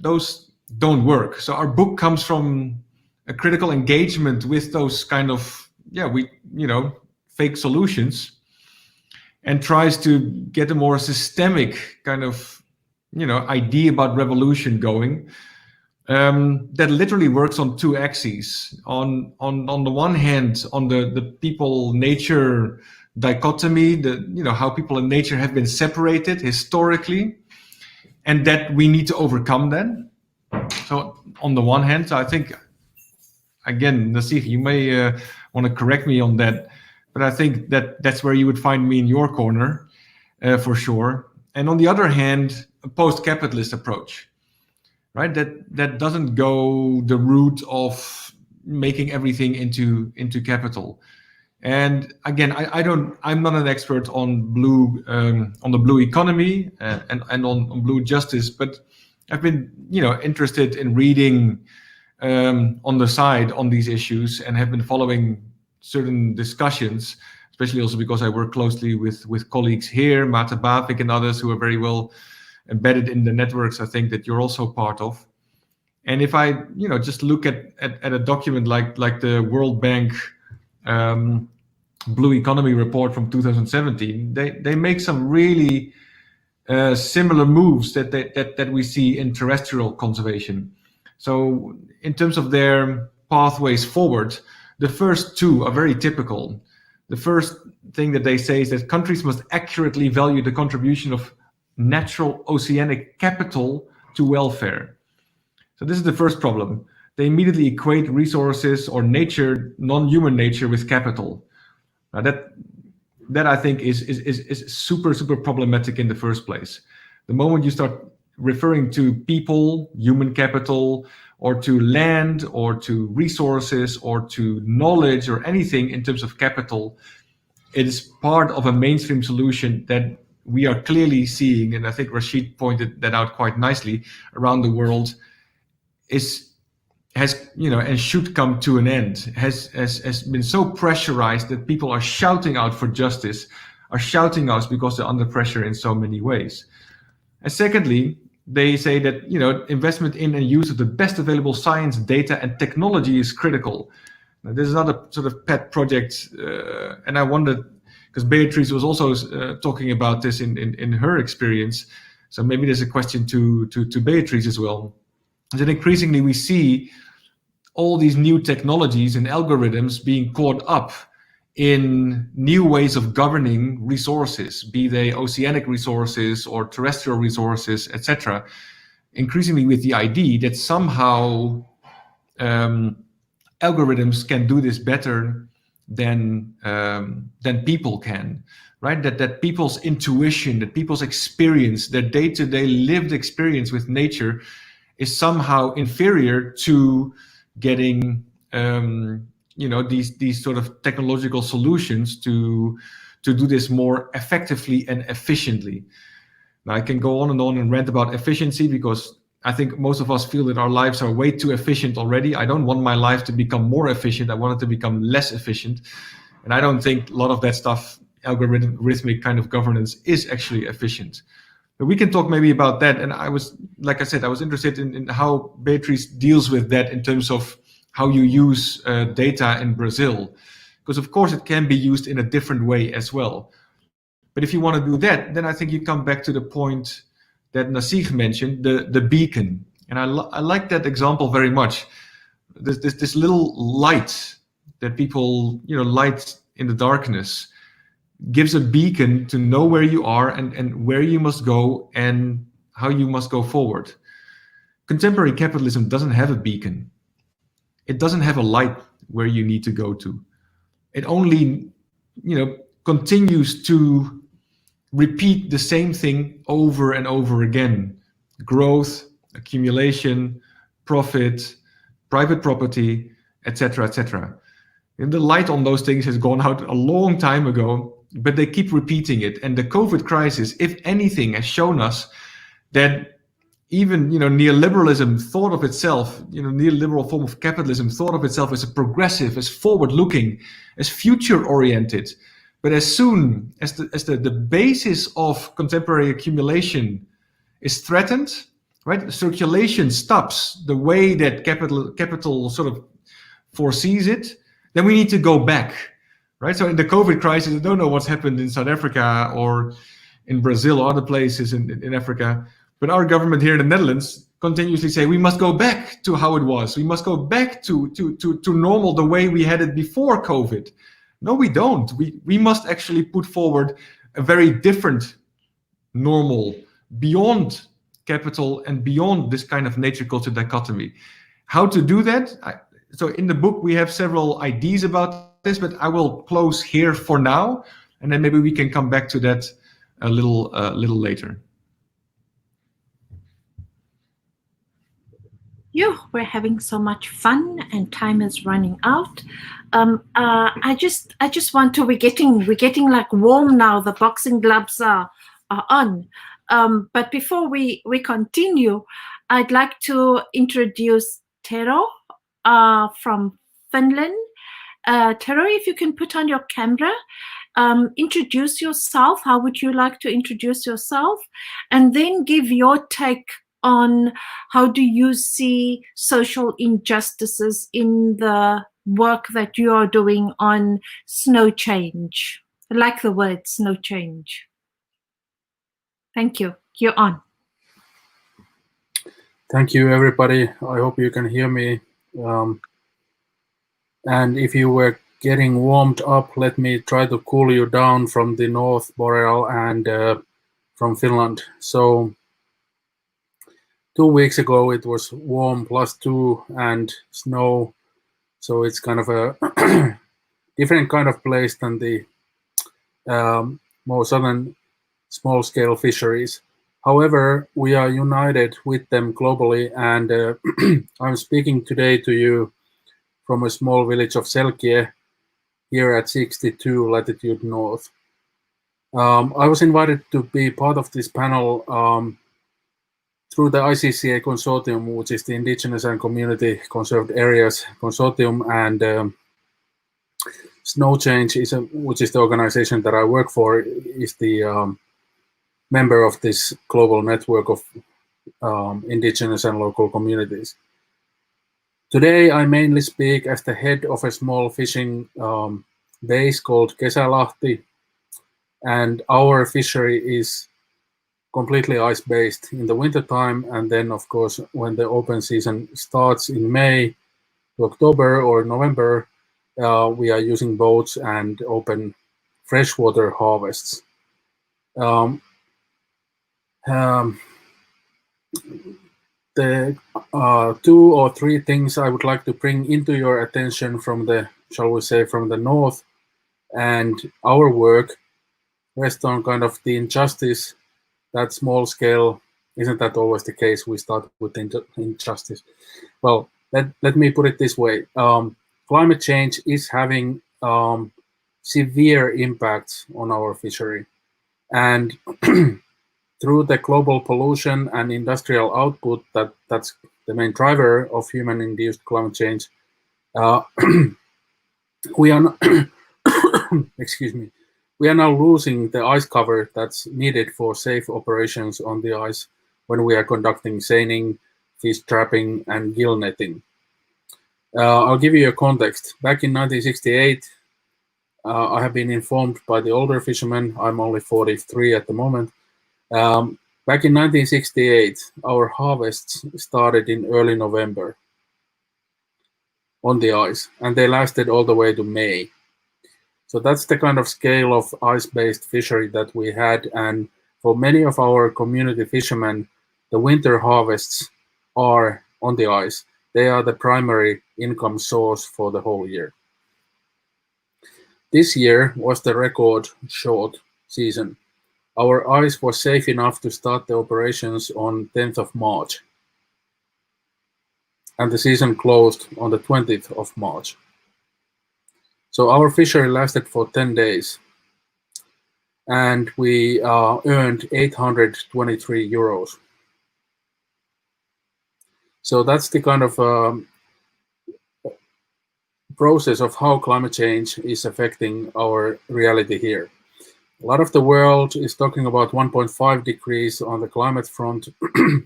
Speaker 7: those don't work. So our book comes from a critical engagement with those kind of fake solutions, and tries to get a more systemic kind of idea about revolution going. That literally works on two axes. On the one hand, on the people nature dichotomy, how people and nature have been separated historically, and that we need to overcome that. So on the one hand, I think, again, Nassif, you may want to correct me on that, but I think that's where you would find me in your corner, for sure. And on the other hand, a post-capitalist approach, right? That doesn't go the route of making everything into capital. And again, I'm not an expert on the blue economy and on blue justice, but I've been interested in reading on the side on these issues, and have been following certain discussions, especially also because I work closely with colleagues here, Mate Bavik and others who are very well embedded in the networks, I think, that you're also part of. And if I just look at a document like the World Bank Blue Economy report from 2017, they make some really similar moves that we see in terrestrial conservation. So in terms of their pathways forward, the first two are very typical. The first thing that they say is that countries must accurately value the contribution of natural oceanic capital to welfare. So this is the first problem. They immediately equate resources or nature, non-human nature, with capital. Now that I think is super problematic in the first place. The moment you start referring to people, human capital, or to land, or to resources, or to knowledge, or anything in terms of capital, it is part of a mainstream solution that we are clearly seeing, and I think Rashid pointed that out quite nicely, around the world, has and should come to an end, has been so pressurized that people are shouting out for justice, are shouting out because they're under pressure in so many ways. And secondly, they say that investment in and use of the best available science, data, and technology is critical. Now, this is another sort of pet project, and I wondered, because Beatrice was also talking about this in her experience, so maybe there's a question to Beatrice as well. Is that increasingly we see all these new technologies and algorithms being caught up in new ways of governing resources, be they oceanic resources or terrestrial resources, etc. Increasingly with the idea that somehow algorithms can do this better than people can, right? That people's intuition, that people's experience, their day-to-day lived experience with nature is somehow inferior to getting these sort of technological solutions to do this more effectively and efficiently. Now, I can go on and rant about efficiency, because I think most of us feel that our lives are way too efficient already. I don't want my life to become more efficient. I want it to become less efficient. And I don't think a lot of that stuff, algorithmic kind of governance, is actually efficient. But we can talk maybe about that. And I was, like I said, I was interested in how Beatrice deals with that in terms of how you use data in Brazil. Because of course it can be used in a different way as well. But if you want to do that, then I think you come back to the point that Nasih mentioned, the beacon. And I like that example very much. This little light that people, light in the darkness, gives a beacon to know where you are and where you must go and how you must go forward. Contemporary capitalism doesn't have a beacon. It doesn't have a light where you need to go to. It only, continues to repeat the same thing over and over again. Growth, accumulation, profit, private property, etc., etc. And the light on those things has gone out a long time ago, but they keep repeating it. And the COVID crisis, if anything, has shown us that even neoliberalism thought of itself, neoliberal form of capitalism thought of itself as a progressive, as forward-looking, as future-oriented. But as soon as the basis of contemporary accumulation is threatened, right, circulation stops the way that capital sort of foresees it, then we need to go back, right? So in the COVID crisis, I don't know what's happened in South Africa or in Brazil or other places in Africa, but our government here in the Netherlands continuously say we must go back to how it was. We must go back to normal, the way we had it before COVID. No, we don't. We must actually put forward a very different normal, beyond capital and beyond this kind of nature-culture dichotomy. How to do that? So in the book, we have several ideas about this, but I will close here for now, and then maybe we can come back to that a little later.
Speaker 3: We're having so much fun, and time is running out. I just want to. We're getting like warm now. The boxing gloves are on. But before we continue, I'd like to introduce Tero from Finland. Tero, if you can put on your camera, introduce yourself. How would you like to introduce yourself? And then give your take on how do you see social injustices in the work that you are doing on snow change. I like the word snow change. Thank you. You're on.
Speaker 8: Thank you, everybody. I hope you can hear me. And if you were getting warmed up, let me try to cool you down from the North Boreal and from Finland. So 2 weeks ago, it was warm +2 and snow. So it's kind of a different kind of place than the more southern small-scale fisheries. However, we are united with them globally, and I'm speaking today to you from a small village of Selkie here at 62 latitude north. I was invited to be part of this panel through the ICCA consortium, which is the Indigenous and Community Conserved Areas Consortium, and Snow Change, which is the organization that I work for, is the member of this global network of Indigenous and local communities. Today, I mainly speak as the head of a small fishing base called Kesälahti, and our fishery is completely ice-based in the wintertime, and then, of course, when the open season starts in May to October or November, we are using boats and open freshwater harvests. The 2 or 3 things I would like to bring into your attention from the, shall we say, from the north and our work rest on kind of the injustice that small scale, isn't that always the case? We start with injustice. Well, let me put it this way. Climate change is having severe impacts on our fishery. And through the global pollution and industrial output, that's the main driver of human-induced climate change, we are not excuse me. We are now losing the ice cover that's needed for safe operations on the ice when we are conducting seining, fish trapping, and gill netting. I'll give you a context. Back in 1968, I have been informed by the older fishermen, I'm only 43 at the moment, Back in 1968, our harvests started in early November on the ice, and they lasted all the way to May. So that's the kind of scale of ice-based fishery that we had, and for many of our community fishermen, the winter harvests are on the ice. They are the primary income source for the whole year. This year was the record short season. Our ice was safe enough to start the operations on 10th of March, and the season closed on the 20th of March. So our fishery lasted for 10 days, and we earned 823 euros. So that's the kind of process of how climate change is affecting our reality here. A lot of the world is talking about 1.5 degrees on the climate front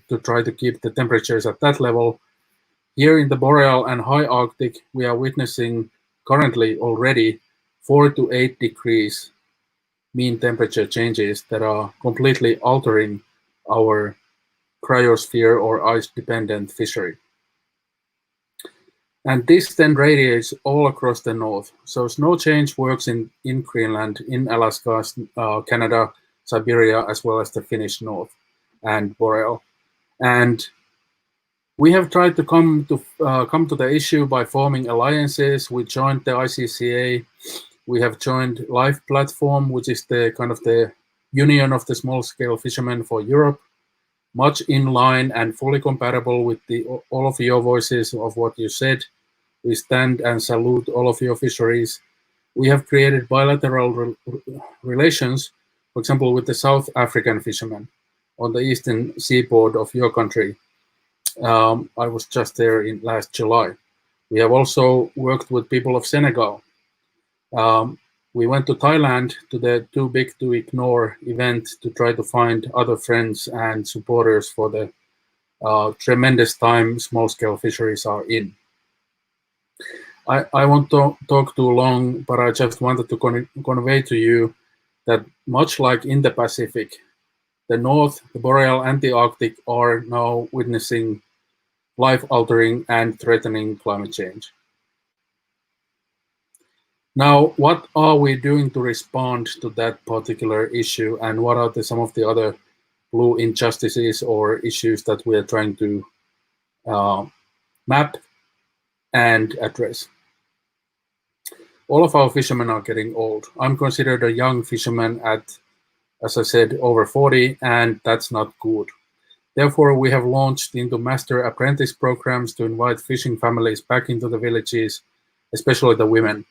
Speaker 8: to try to keep the temperatures at that level. Here in the Boreal and High Arctic, we are witnessing currently already 4 to 8 degrees mean temperature changes that are completely altering our cryosphere or ice-dependent fishery. And this then radiates all across the north. So snow change works in Greenland, in Alaska, Canada, Siberia, as well as the Finnish north and Boreal. And we have tried to come to the issue by forming alliances. We joined the ICCA. We have joined Life Platform, which is the kind of the union of the small-scale fishermen for Europe, much in line and fully compatible with all of your voices of what you said. We stand and salute all of your fisheries. We have created bilateral relations, for example, with the South African fishermen on the eastern seaboard of your country. I was just there in last July. We have also worked with people of Senegal. We went to Thailand to the Too Big to Ignore event to try to find other friends and supporters for the tremendous time small-scale fisheries are in. I won't talk too long, but I just wanted to convey to you that much like in the Pacific, the North, the Boreal, and the Arctic are now witnessing life-altering and threatening climate change. Now, what are we doing to respond to that particular issue, and what are some of the other blue injustices or issues that we are trying to map and address? All of our fishermen are getting old. I'm considered a young fisherman at, as I said, over 40, and that's not good. Therefore, we have launched into master apprentice programs to invite fishing families back into the villages, especially the women.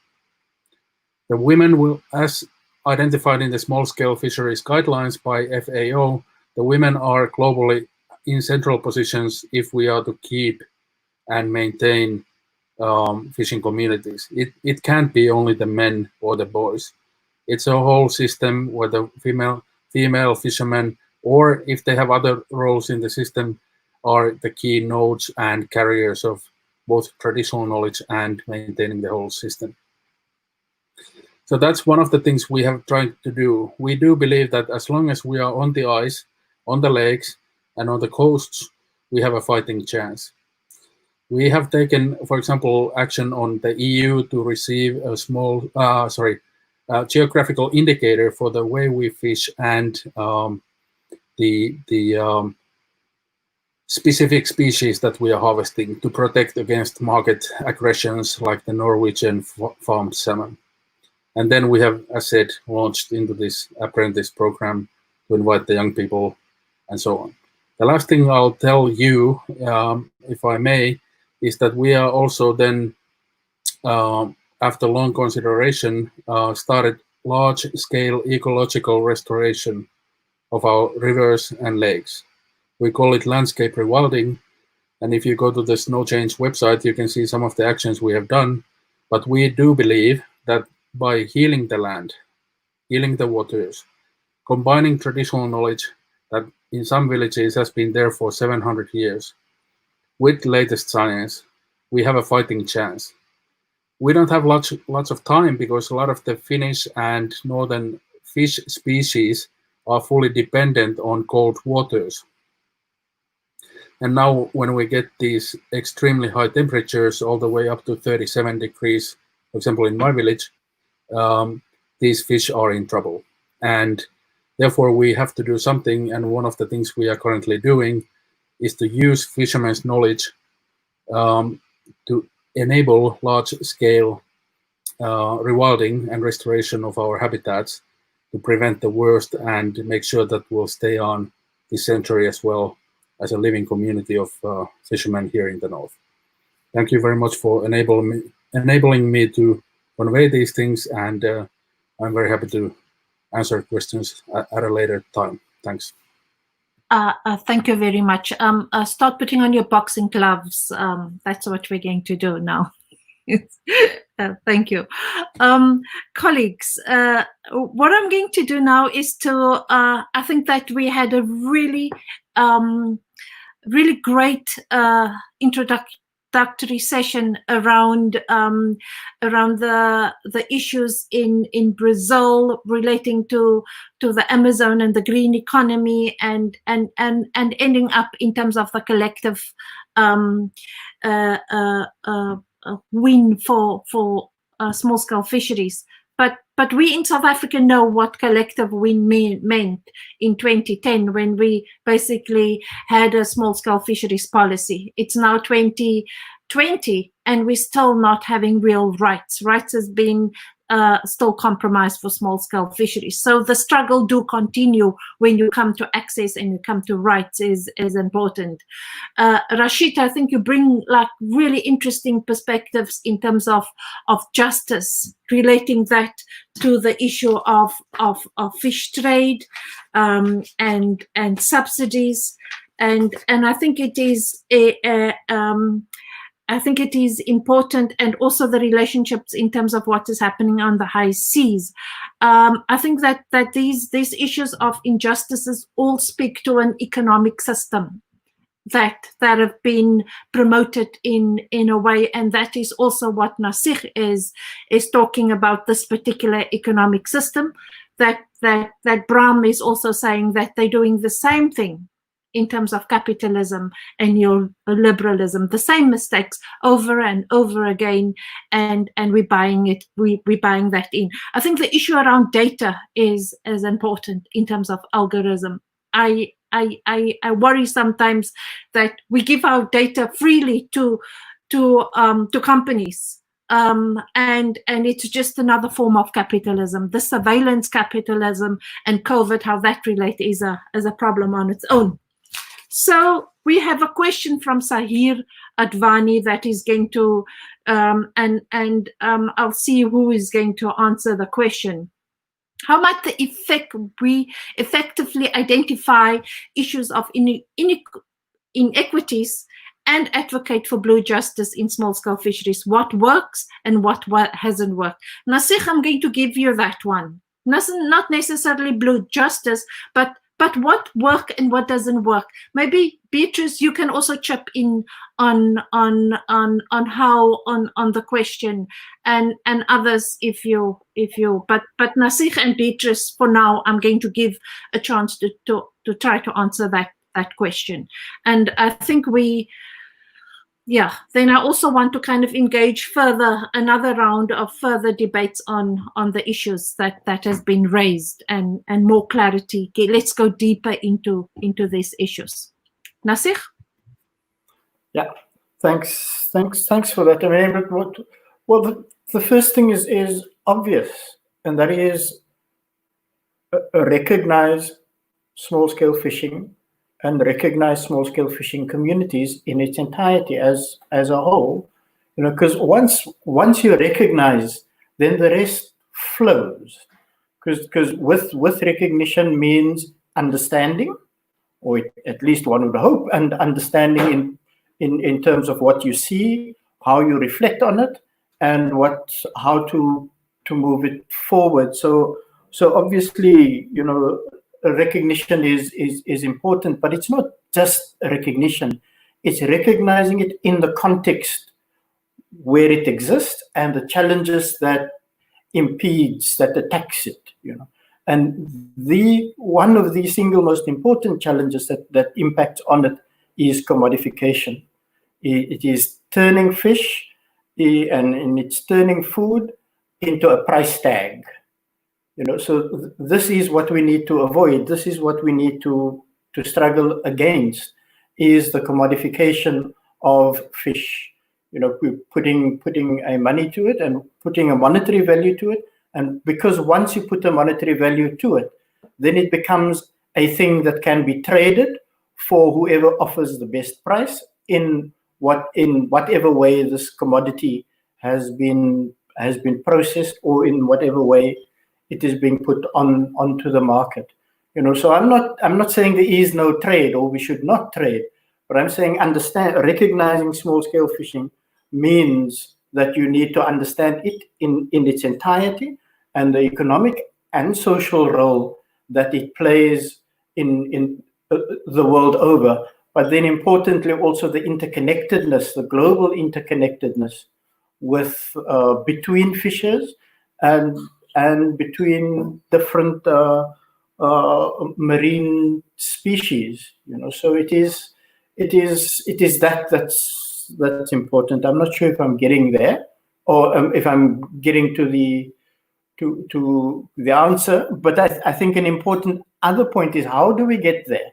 Speaker 8: The women will, as identified in the small-scale fisheries guidelines by FAO, the women are globally in central positions if we are to keep and maintain fishing communities. It can't be only the men or the boys. It's a whole system where the female fishermen, or if they have other roles in the system, are the key nodes and carriers of both traditional knowledge and maintaining the whole system. So that's one of the things we have tried to do. We do believe that as long as we are on the ice, on the lakes, and on the coasts, we have a fighting chance. We have taken, for example, action on the EU to receive a small, geographical indicator for the way we fish and the specific species that we are harvesting to protect against market aggressions like the Norwegian farmed salmon. And then we have, as said, launched into this apprentice program to invite the young people and so on. The last thing I'll tell you, if I may, is that we are also then, after long consideration, started large-scale ecological restoration of our rivers and lakes. We call it landscape rewilding, and if you go to the Snow Change website, you can see some of the actions we have done. But we do believe that by healing the land, healing the waters, combining traditional knowledge that in some villages has been there for 700 years, with latest science, we have a fighting chance. We don't have lots of time because a lot of the Finnish and northern fish species are fully dependent on cold waters. And now when we get these extremely high temperatures all the way up to 37 degrees, for example, in my village, these fish are in trouble. And therefore we have to do something. And one of the things we are currently doing is to use fishermen's knowledge to enable large-scale rewilding and restoration of our habitats to prevent the worst and make sure that we'll stay on this century as well as a living community of fishermen here in the north. Thank you very much for enabling me to convey these things, and I'm very happy to answer questions at a later time. Thanks.
Speaker 3: Thank you very much. Start putting on your boxing gloves. That's what we're going to do now. Thank you. Colleagues, what I'm going to do now is to, I think that we had a really, really great introductory session around the issues in Brazil relating to the Amazon and the green economy, and ending up in terms of the collective win for small-scale fisheries. But we in South Africa know what collective win meant in 2010, when we basically had a small-scale fisheries policy. It's now 2020, and we're still not having real rights. Rights has been still compromised for small-scale fisheries. So the struggle do continue when you come to access and you come to rights is important. Rashid, I think you bring like really interesting perspectives in terms of justice, relating that to the issue of fish trade and subsidies, and I think it is I think it is important, and also the relationships in terms of what is happening on the high seas. I think that these issues of injustices all speak to an economic system that have been promoted in a way, and that is also what Nasir is talking about, this particular economic system, that Bram is also saying that they're doing the same thing in terms of capitalism and neoliberalism, the same mistakes over and over again, and we're buying it, we're buying that in. I think the issue around data is important in terms of algorithm. I worry sometimes that we give our data freely to companies, and it's just another form of capitalism. The surveillance capitalism and COVID, how that relates is a problem on its own. So we have a question from Sahir Advani that is going to, I'll see who is going to answer the question. How might the effect we effectively identify issues of inequities and advocate for blue justice in small-scale fisheries? What works and what hasn't worked? Nasir, I'm going to give you that one. Not necessarily blue justice, but what works and what doesn't work. Maybe Beatrice, you can also chip in on how on the question, and others if you. But Nasir and Beatrice, for now, I'm going to give a chance to try to answer that question. And I think then I also want to kind of engage further, another round of further debates on the issues that has been raised, and more clarity. Okay, let's go deeper into these issues. Nasir?
Speaker 6: Yeah, thanks for that. I mean, the first thing is obvious, and that is recognize small-scale fishing and recognize small-scale fishing communities in its entirety as a whole, because once you recognize, then the rest flows. Because with recognition means understanding, or at least one would hope, and understanding in terms of what you see, how you reflect on it, and how to move it forward. So obviously, recognition is important, but it's not just recognition. It's recognizing it in the context where it exists and the challenges that impedes, that attacks it, And one of the single most important challenges that impacts on it is commodification. It is turning fish and it's turning food into a price tag. So this is what we need to avoid. This is what we need to struggle against, is the commodification of fish. We're putting a money to it and putting a monetary value to it. And because once you put a monetary value to it, then it becomes a thing that can be traded for whoever offers the best price in whatever way this commodity has been processed, or in whatever way it is being put onto the market. So I'm not saying there is no trade or we should not trade, but I'm saying recognizing small scale fishing means that you need to understand it in its entirety, and the economic and social role that it plays in the world over. But then importantly also the interconnectedness, the global interconnectedness with between fishes and between different marine species. So it is that's important. I'm not sure if I'm getting there, or if I'm getting to the answer, but I think an important other point is, how do we get there?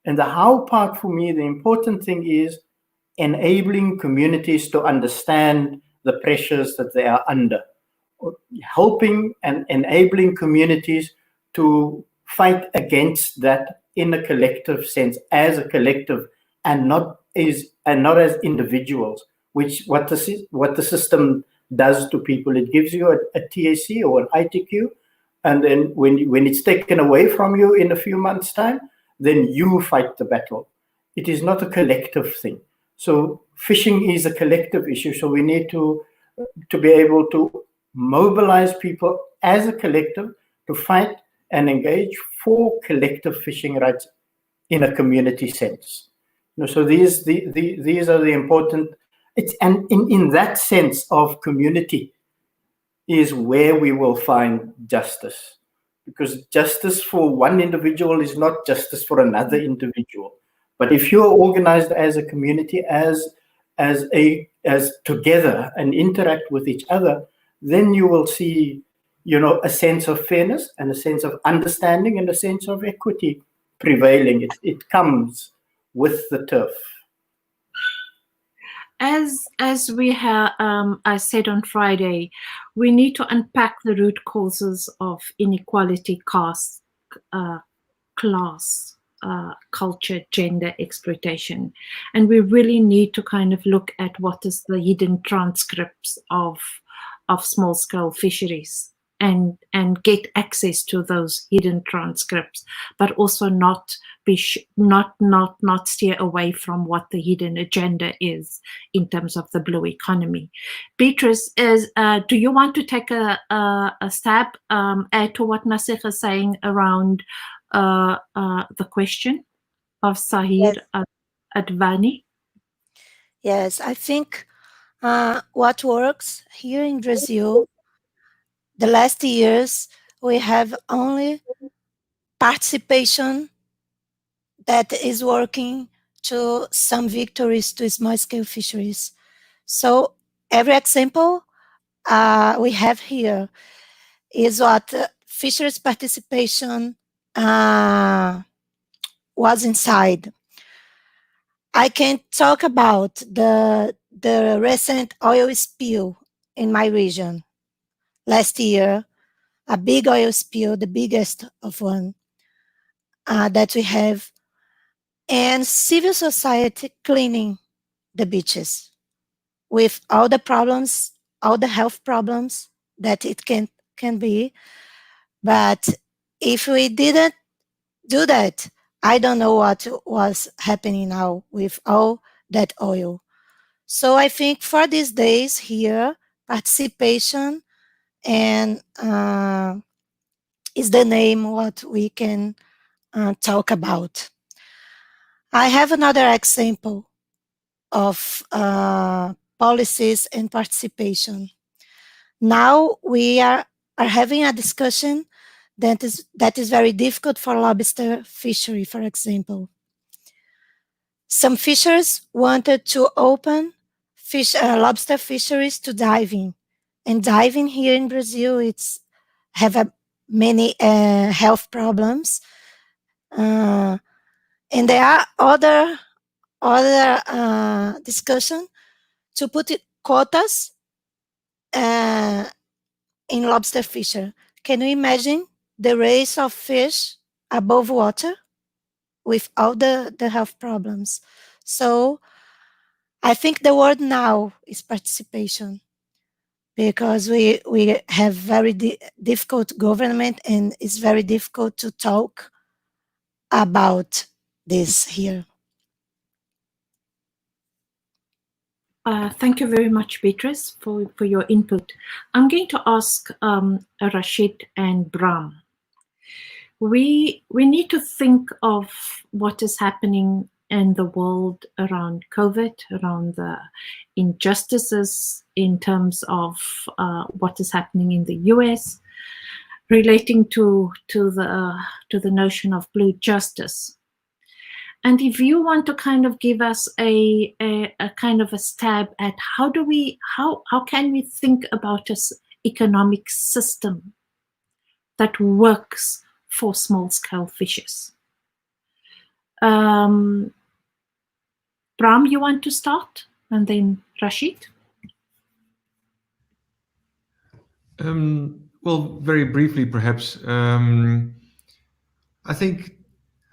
Speaker 6: And the how part, for me, the important thing is enabling communities to understand the pressures that they are under, helping and enabling communities to fight against that in a collective sense, as a collective, and not as individuals. Which what the system does to people, it gives you a TAC or an ITQ, and then when it's taken away from you in a few months' time, then you fight the battle. It is not a collective thing. So fishing is a collective issue. So we need to be able to mobilize people as a collective to fight and engage for collective fishing rights in a community sense. So these are the important. And in that sense of community is where we will find justice, because justice for one individual is not justice for another individual. But if you're organized as a community, as together and interact with each other, then you will see, a sense of fairness and a sense of understanding and a sense of equity prevailing. It comes with the turf.
Speaker 3: As we have, I said on Friday, we need to unpack the root causes of inequality, caste, class, culture, gender, exploitation, and we really need to kind of look at what is the hidden transcripts of small-scale fisheries, and get access to those hidden transcripts, but also not steer away from what the hidden agenda is in terms of the blue economy. Beatrice, do you want to take a stab, add to what Nasir is saying around the question of Sahir Advani?
Speaker 4: Yes, I think what works here in Brazil, the last years, we have only participation that is working to some victories to small-scale fisheries. So every example we have here is what fisheries participation was inside. I can talk about the recent oil spill in my region last year, a big oil spill, the biggest of one that we have, and civil society cleaning the beaches with all the problems, all the health problems that it can be. But if we didn't do that, I don't know what was happening now with all that oil. So I think for these days here, participation and is the name what we can talk about. I have another example of policies and participation. Now we are having a discussion that is very difficult for lobster fishery, for example. Some fishers wanted to open lobster fisheries to diving, and diving here in Brazil have many health problems, and there are other discussion to put quotas in lobster fisher. Can you imagine the race of fish above water with all the health problems? So I think the word now is participation, because we have very difficult government, and it's very difficult to talk about this here.
Speaker 3: Thank you very much, Beatrice, for your input. I'm going to ask Rashid and Bram. We need to think of what is happening in the world around COVID, around the injustices in terms of what is happening in the US, relating to the notion of blue justice. And if you want to kind of give us a kind of a stab at how can we think about an economic system that works for small-scale fishes? Bram, you want to start, and then Rashid?
Speaker 7: Well, very briefly, perhaps. I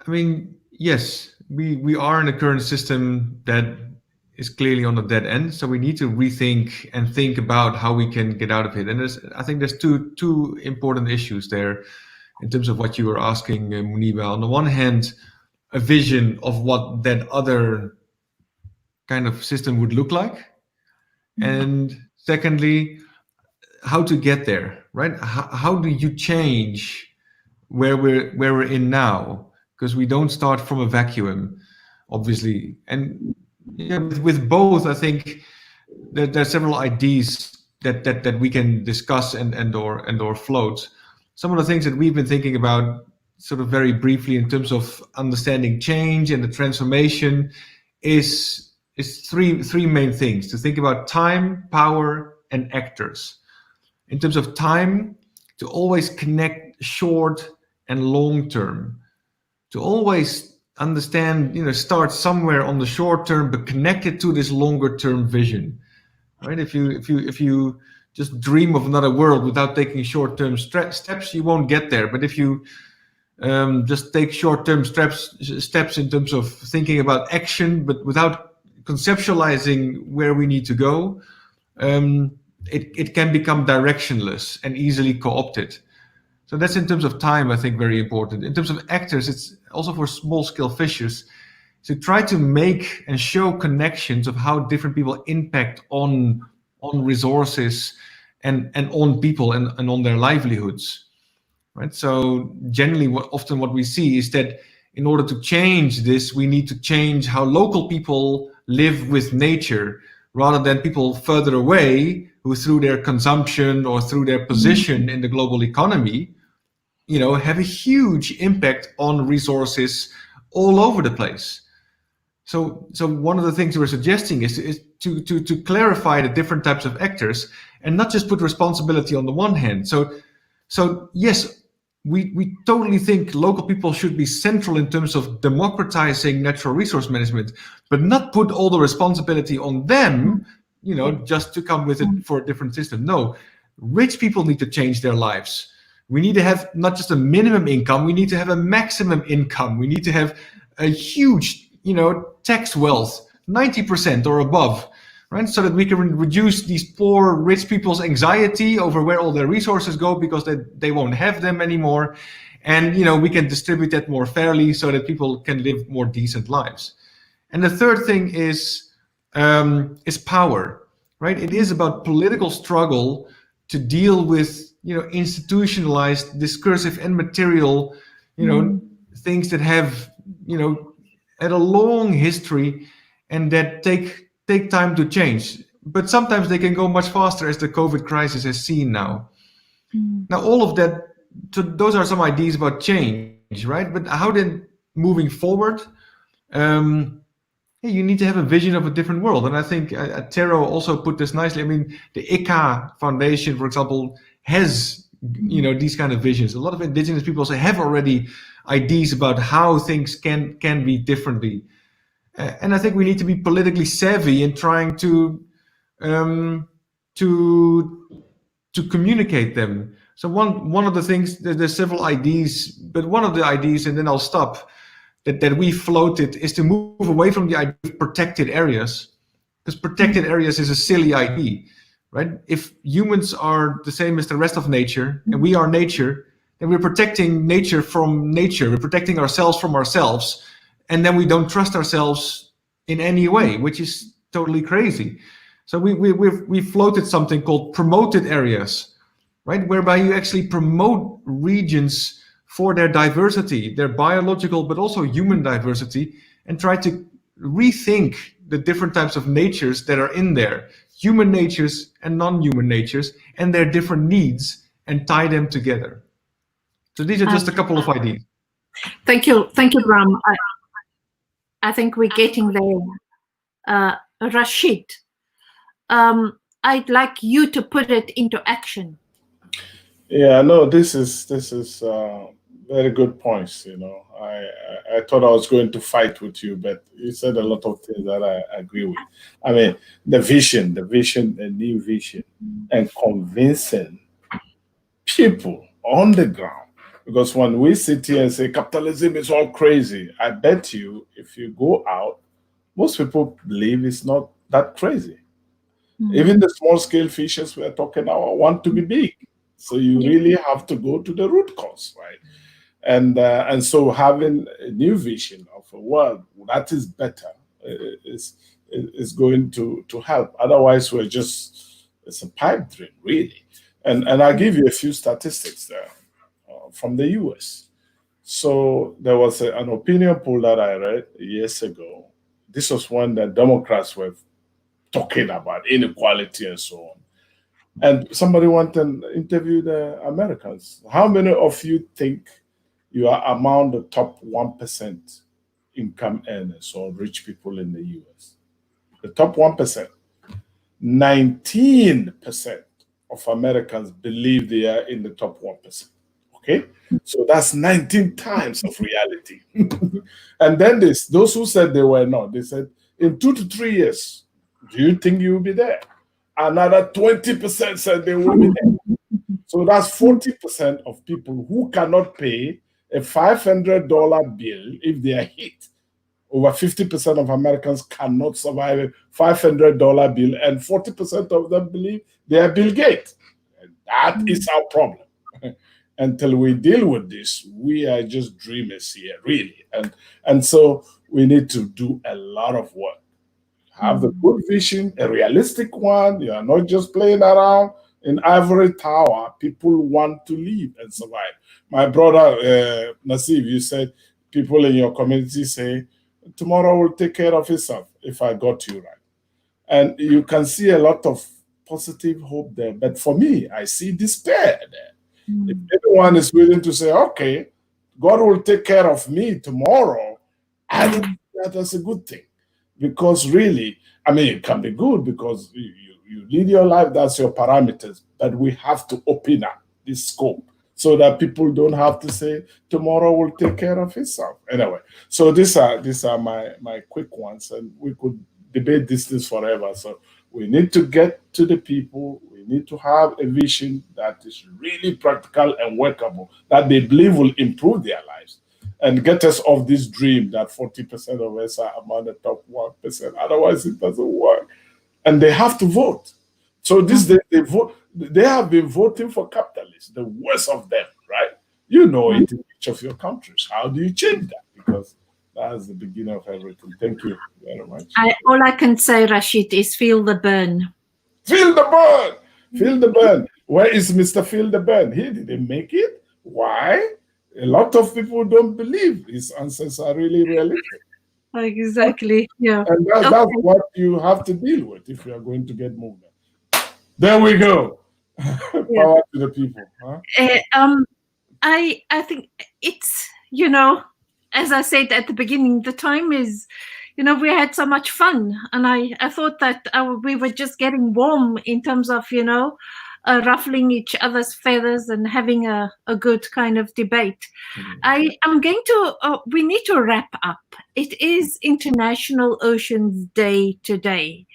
Speaker 7: mean, yes, we are in a current system that is clearly on a dead end. So we need to rethink and think about how we can get out of it. And I think there's two important issues there in terms of what you were asking, Muniba. On the one hand, a vision of what that other kind of system would look like. And secondly, how to get there, right? How do you change where we're in now? Because we don't start from a vacuum, obviously. And with both, I think there are several ideas that we can discuss and or float. Some of the things that we've been thinking about sort of very briefly in terms of understanding change and the transformation is three main things: to think about time, power, and actors. In terms of time, to always connect short and long term, to always understand, start somewhere on the short term, but connect it to this longer term vision, right? If you just dream of another world without taking short term steps, you won't get there. But if you just take short term steps in terms of thinking about action, but without conceptualizing where we need to go, it can become directionless and easily co-opted. So that's in terms of time, I think, very important. In terms of actors, it's also for small-scale fishers to try to make and show connections of how different people impact on resources and on people and on their livelihoods, right? So generally, often what we see is that in order to change this, we need to change how local people live with nature, rather than people further away who, through their consumption or through their position in the global economy, have a huge impact on resources all over the place. So one of the things we're suggesting is to clarify the different types of actors and not just put responsibility on the one hand. So yes, we totally think local people should be central in terms of democratizing natural resource management, but not put all the responsibility on them, just to come with it for a different system. No, rich people need to change their lives. We need to have not just a minimum income, we need to have a maximum income. We need to have a huge, tax wealth, 90% or above, right? So that we can reduce these poor rich people's anxiety over where all their resources go, because they won't have them anymore. And, we can distribute that more fairly so that people can live more decent lives. And the third thing is power, right? It is about political struggle to deal with institutionalized, discursive, and material, things that have, had a long history and that take time to change. But sometimes they can go much faster, as the COVID crisis has seen now. Now, all of that so those are some ideas about change, right? But how then moving forward? You need to have a vision of a different world, and I think Tero also put this nicely. I mean, the ICA Foundation, for example, has these kind of visions. A lot of indigenous people also have already ideas about how things can be differently, and I think we need to be politically savvy in trying to communicate them. So one of the things, there's several ideas, but one of the ideas, and then I'll stop, that we floated is to move away from the idea of protected areas, because protected areas is a silly idea, right? If humans are the same as the rest of nature, and we are nature, then we're protecting nature from nature. We're protecting ourselves from ourselves, and then we don't trust ourselves in any way, which is totally crazy. So we floated something called promoted areas, right? Whereby you actually promote regions for their diversity, their biological, but also human diversity, and try to rethink the different types of natures that are in there, human natures and non-human natures, and their different needs, and tie them together. So these are just a couple of ideas.
Speaker 3: Thank you, Bram. I think we're getting there. Rashid, I'd like you to put it into action.
Speaker 5: Yeah, no, this is very good points. I thought I was going to fight with you, but you said a lot of things that I agree with. I mean, the vision, the new vision, and convincing people on the ground. Because when we sit here and say capitalism is all crazy, I bet you if you go out, most people believe it's not that crazy. Even the small scale fishers we are talking now want to be big. So you really have to go to the root cause, right? And so having a new vision of a world that is better is going to help. Otherwise, it's a pipe dream, really. And I'll give you a few statistics there from the US. So there was an opinion poll that I read years ago. This was when the Democrats were talking about inequality and so on. And somebody went and interviewed the Americans. How many of you think you are among the top 1% income earners or rich people in the US? The top 1%. 19% of Americans believe they are in the top 1%. Okay? So that's 19 times of reality. And then those who said they were not, they said, in 2 to 3 years, do you think you will be there? Another 20% said they will be there. So that's 40% of people who cannot pay a $500 bill if they are hit. Over 50% of Americans cannot survive a $500 bill, and 40% of them believe they are Bill Gates. And that is our problem. Until we deal with this, we are just dreamers here, really. And so we need to do a lot of work. Have a good vision, a realistic one. You are not just playing around in ivory tower. People want to live and survive. My brother, Nasib, you said people in your community say, tomorrow will take care of itself, if I got you right. And you can see a lot of positive hope there. But for me, I see despair there. If everyone is willing to say, okay, God will take care of me tomorrow, I think that's a good thing. Because really, I mean, it can be good because you lead your life, that's your parameters. But we have to open up this scope so that people don't have to say, tomorrow will take care of itself. Anyway, so these are my quick ones, and we could debate this forever. So we need to get to the people. We need to have a vision that is really practical and workable, that they believe will improve their lives and get us off this dream that 40% of us are among the top 1%. Otherwise, it doesn't work. And they have to vote. So they vote. They have been voting for capitalists, the worst of them, right? You know it in each of your countries. How do you change that? Because that's the beginning of everything. Thank you very much.
Speaker 3: All I can say, Rashid, is feel the burn.
Speaker 5: Feel the burn. Feel the burn. Where is Mr. Feel the Burn? He didn't make it. Why? A lot of people don't believe his answers are really realistic.
Speaker 3: Exactly. Yeah.
Speaker 5: And that's what you have to deal with if you are going to get movement. There we go. Power to the people. Huh?
Speaker 3: I think it's, you know, as I said at the beginning, the time is, you know, we had so much fun, and I thought that we were just getting warm in terms of, you know, ruffling each other's feathers and having a good kind of debate. I'm going to, we need to wrap up. It is International Oceans Day today,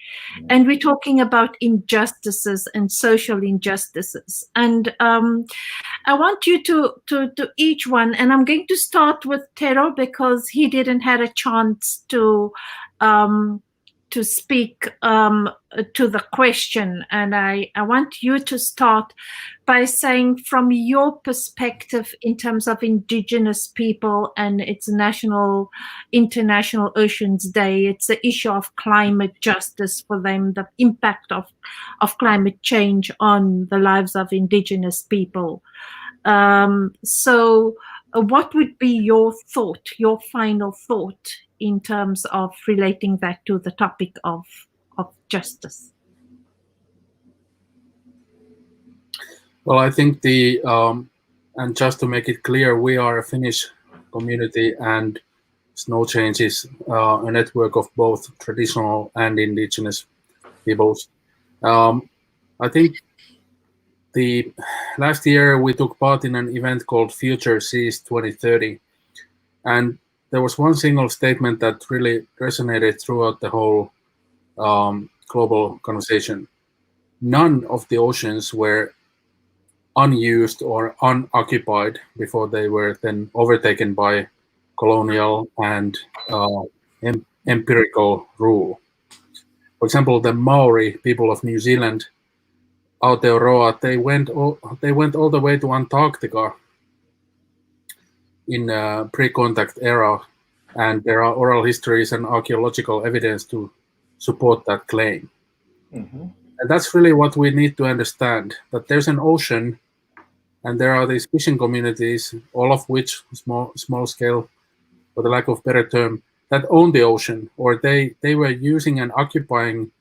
Speaker 3: and we're talking about injustices and social injustices. And I want you to each one, and I'm going to start with Tero because he didn't have a chance to speak to the question. And I want you to start by saying, from your perspective in terms of Indigenous people and its International Oceans Day, it's the issue of climate justice for them, the impact of climate change on the lives of Indigenous people. So what would be your thought, your final thought in terms of relating that to the topic of justice?
Speaker 8: Well, I think and just to make it clear, we are a Finnish community, and Snow Change is a network of both traditional and indigenous peoples. I think the last year we took part in an event called Future Seas 2030, and there was one single statement that really resonated throughout the whole global conversation. None of the oceans were unused or unoccupied before they were then overtaken by colonial and empirical rule. For example, the Maori people of New Zealand, Aotearoa, they went all the way to Antarctica in pre-contact era, and there are oral histories and archaeological evidence to support that claim. Mm-hmm. And that's really what we need to understand, that there's an ocean and there are these fishing communities, all of which small scale, for the lack of better term, that own the ocean, or they were using and occupying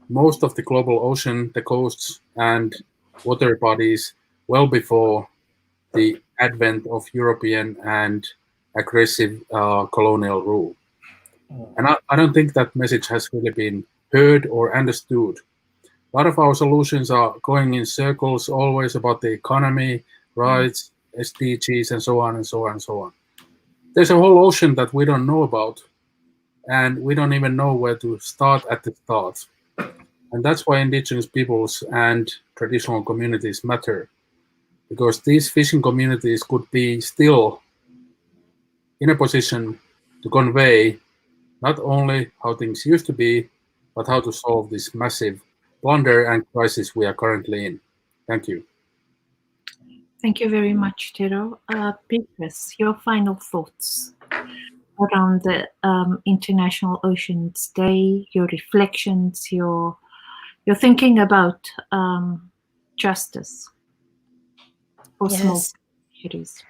Speaker 8: most of the global ocean, the coasts and water bodies well before the advent of European and aggressive colonial rule. And I don't think that message has really been heard or understood. A lot of our solutions are going in circles, always about the economy, rights, SDGs, and so on and so on and so on. There's a whole ocean that we don't know about, and we don't even know where to start at the start. And that's why Indigenous peoples and traditional communities matter, because these fishing communities could be still in a position to convey not only how things used to be, but how to solve this massive blunder and crisis we are currently in. Thank you.
Speaker 3: Thank you very much, Tero. Petrus, your final thoughts around the International Oceans Day, your reflections, your thinking about justice for small fisheries.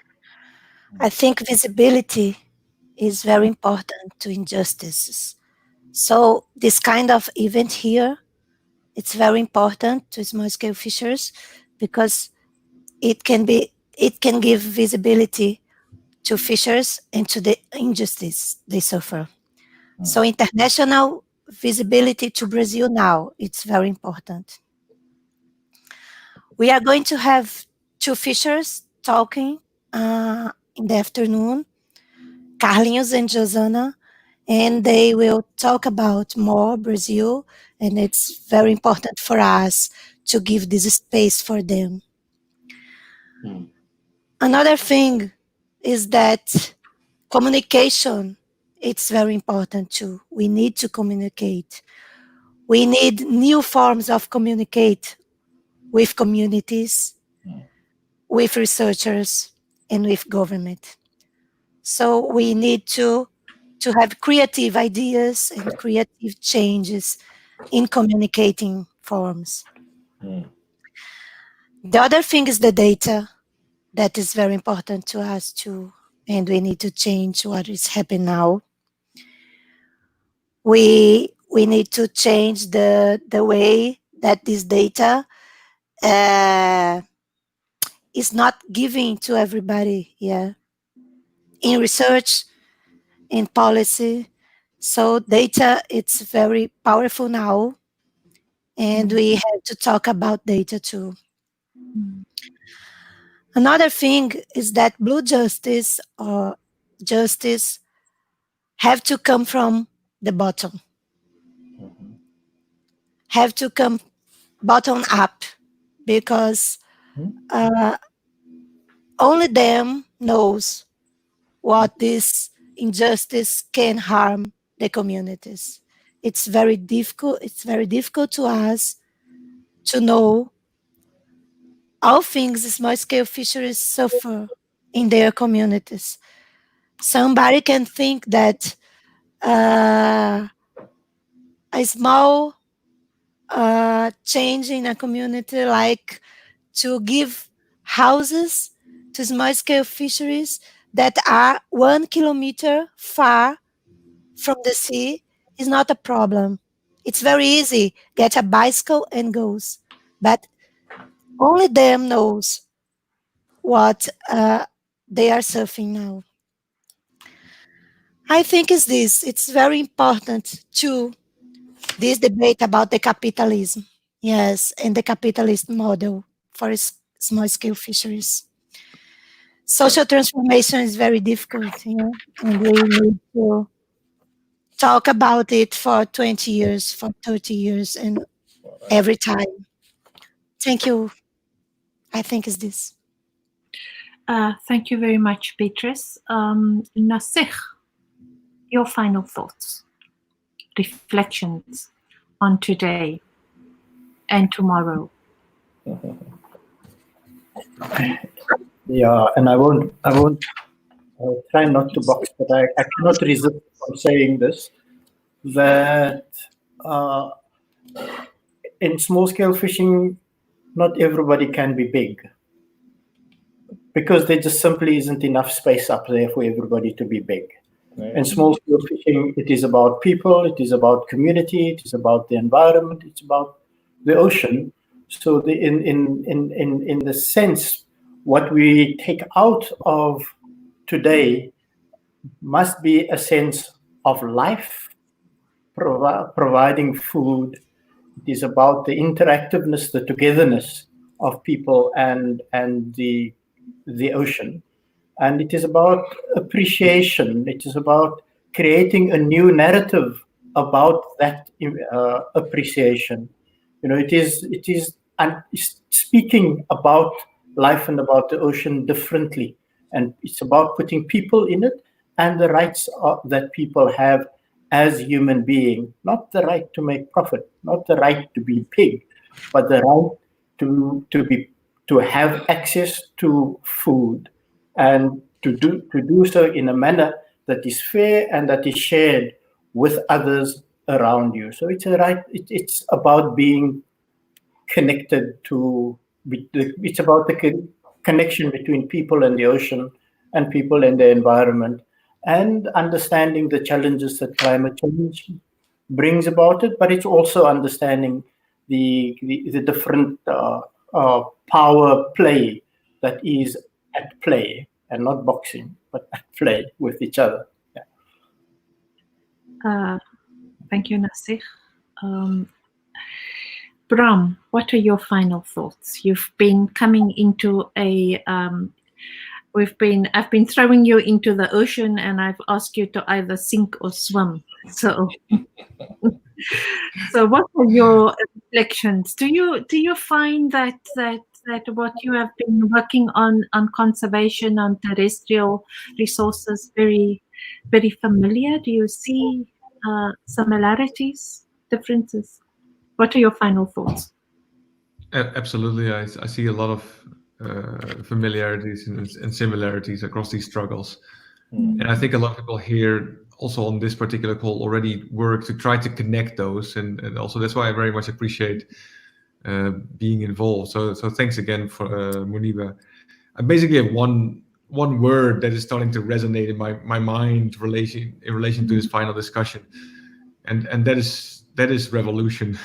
Speaker 4: I think visibility is very important to injustices. So this kind of event here, it's very important to small-scale fishers because it can give visibility to fishers and to the injustice they suffer. So international visibility to Brazil now, it's very important. We are going to have two fishers talking in the afternoon, Carlinhos and Josana, and they will talk about more Brazil, and it's very important for us to give this space for them. Another thing is that communication, it's very important too. We need to communicate. We need new forms of communicate with communities, with researchers, and with government. So we need to have creative ideas and creative changes in communicating forms. The other thing is the data. That is very important to us too, and we need to change what is happening now. We need to change the way that this data is not giving to everybody. Yeah, in research, in policy. So data, it's very powerful now, and we have to talk about data too. Another thing is that blue justice or justice have to come from the bottom, have to come bottom up, because only them knows what this injustice can harm the communities. It's very difficult. It's very difficult to us to know how things small-scale fisheries suffer in their communities. Somebody can think that a small change in a community, like to give houses to small-scale fisheries that are 1 kilometer far from the sea, is not a problem. It's very easy. Get a bicycle and goes. But only them knows what they are surfing now. I think is this. It's very important to this debate about the capitalism. Yes, and the capitalist model for small-scale fisheries. Social transformation is very difficult, and we need to talk about it for 20 years, for 30 years, and every time. Thank you. I think is this.
Speaker 3: Thank you very much, Beatrice. Nasir, your final thoughts, reflections on today and tomorrow.
Speaker 6: Yeah, and I'll try not to box, but I cannot resist from saying this, that in small-scale fishing, not everybody can be big, because there just simply isn't enough space up there for everybody to be big. In small-scale fishing, it is about people, it is about community, it is about the environment, it's about the ocean. So in the sense, what we take out of today must be a sense of life, providing food. It is about the interactiveness, the togetherness of people and the ocean. And it is about appreciation. It is about creating a new narrative about that appreciation. You know, it is speaking about life and about the ocean differently. And it's about putting people in it and the rights that people have as human beings. Not the right to make profit, not the right to be pig, but the right to have access to food, and to do so in a manner that is fair and that is shared with others around you. So it's a right. It's about being connected to. It's about the connection between people and the ocean, and people and the environment, and understanding the challenges that climate change brings about it. But it's also understanding the different power play that is at play, and not boxing, but at play with each other. Yeah.
Speaker 3: Thank you, Nasir. Bram, what are your final thoughts? You've been coming into I've been throwing you into the ocean, and I've asked you to either sink or swim. So, so what are your reflections? Do you find that what you have been working on conservation, on terrestrial resources, very, very familiar? Do you see similarities, differences? What are your final thoughts?
Speaker 7: Absolutely, I see a lot of familiarities and similarities across these struggles. And I think a lot of people here also on this particular call already work to try to connect those, and also that's why I very much appreciate being involved. So thanks again for Muniba. I basically have one word that is starting to resonate in my mind in relation to this final discussion, and that is that is revolution.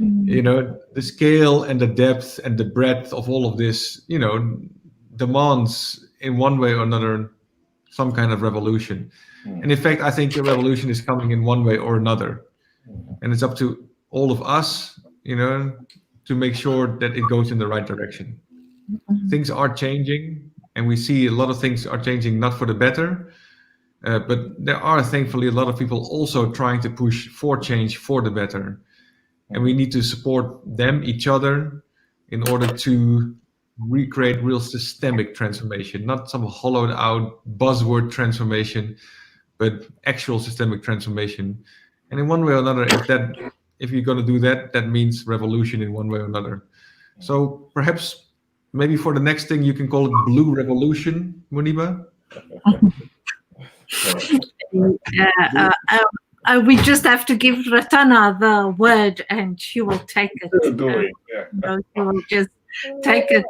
Speaker 7: You know, the scale and the depth and the breadth of all of this, you know, demands in one way or another some kind of revolution. And in fact, I think a revolution is coming in one way or another. And it's up to all of us, you know, to make sure that it goes in the right direction. Things are changing, and we see a lot of things are changing not for the better, but there are thankfully a lot of people also trying to push for change for the better. And we need to support them, each other, in order to recreate real systemic transformation, not some hollowed out buzzword transformation, but actual systemic transformation. And in one way or another, if you're going to do that, that means revolution in one way or another. So perhaps maybe for the next thing you can call it Blue Revolution, Muniba.
Speaker 3: We just have to give Ratana the word, and she will take it. She will just take it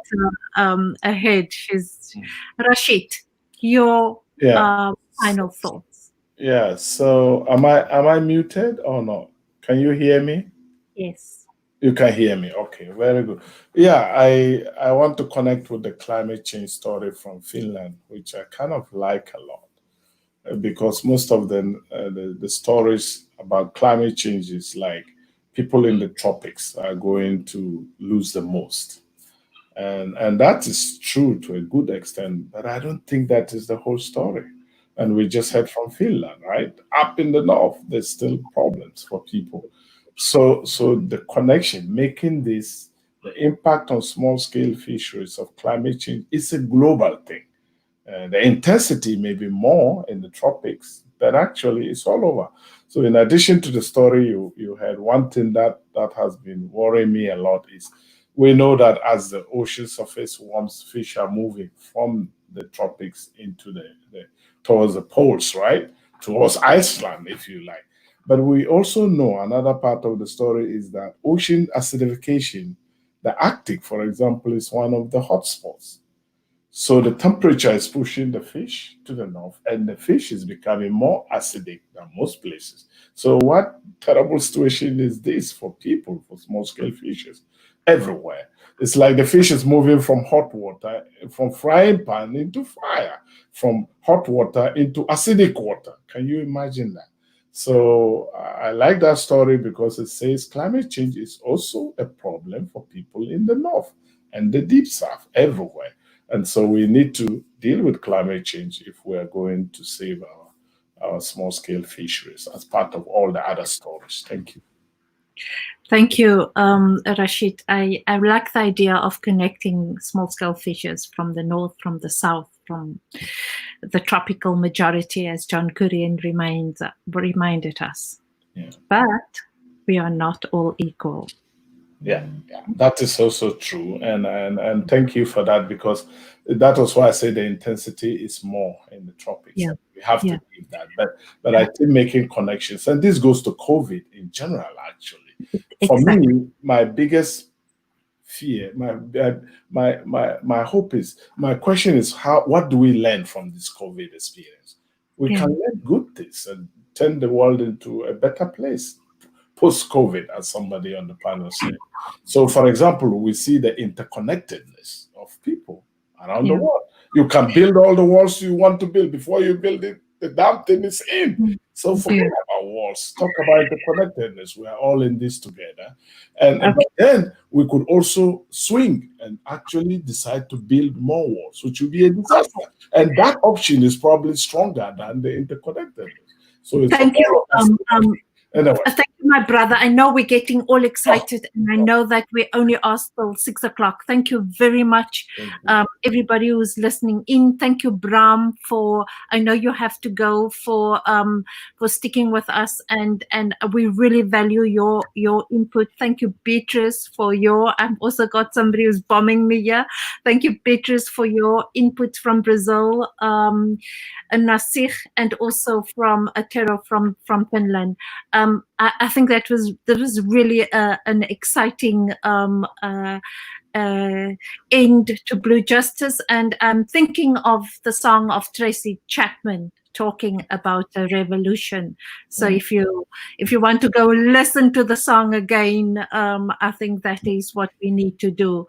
Speaker 3: ahead. She's Rashid. Your final thoughts.
Speaker 5: Yeah. So am I muted or not? Can you hear me?
Speaker 3: Yes.
Speaker 5: You can hear me. Okay, very good. Yeah, I want to connect with the climate change story from Finland, which I kind of like a lot. Because most of the stories about climate change is like people in the tropics are going to lose the most. And that is true to a good extent, but I don't think that is the whole story. And we just heard from Finland, right? Up in the north, there's still problems for people. So the connection, making this, the impact on small scale fisheries of climate change is a global thing. The intensity may be more in the tropics, but actually it's all over. So in addition to the story you had, one thing that has been worrying me a lot is we know that as the ocean surface warms, fish are moving from the tropics into towards the poles, right? Towards Iceland, if you like. But we also know another part of the story is that ocean acidification, the Arctic, for example, is one of the hotspots. So the temperature is pushing the fish to the north, and the fish is becoming more acidic than most places. So what terrible situation is this for people, for small-scale fishes everywhere? It's like the fish is moving from hot water, from frying pan into fire, from hot water into acidic water. Can you imagine that? So I like that story because it says climate change is also a problem for people in the north and the deep south, everywhere. And so we need to deal with climate change if we're going to save our small-scale fisheries as part of all the other stories. Thank you.
Speaker 3: Thank you, Rashid. I like the idea of connecting small-scale fishers from the north, from the south, from the tropical majority, as John Kurian reminded us.
Speaker 5: Yeah.
Speaker 3: But we are not all equal.
Speaker 5: Yeah, that is also true, and thank you for that, because that was why I say the intensity is more in the tropics.
Speaker 3: Yeah.
Speaker 5: We have to give that, but I think making connections, and this goes to COVID in general. Actually, for me, my biggest fear, my hope is, my question is, what do we learn from this COVID experience? We can learn good things and turn the world into a better place post-COVID, as somebody on the panel said. So, for example, we see the interconnectedness of people around the world. You can build all the walls you want to build. Before you build it, the damn thing is in. So forget about walls. Talk about interconnectedness. We are all in this together. But then we could also swing and actually decide to build more walls, which would be a disaster. And that option is probably stronger than the interconnectedness. So it's
Speaker 3: thank you.
Speaker 5: Anyway.
Speaker 3: Thank you, my brother. I know we're getting all excited, and I know that we only asked till 6 o'clock. Thank you very much, everybody who's listening in. Thank you, Bram, for, I know you have to go, for sticking with us, and we really value your input. Thank you, Beatrice, for your, I've also got somebody who's bombing me here. Thank you, Beatrice, for your input from Brazil, Nasir, and also from Tero from Finland. I think that was really an exciting end to Blue Justice, and I'm thinking of the song of Tracy Chapman, talking about a revolution. So if you want to go listen to the song again, I think that is what we need to do.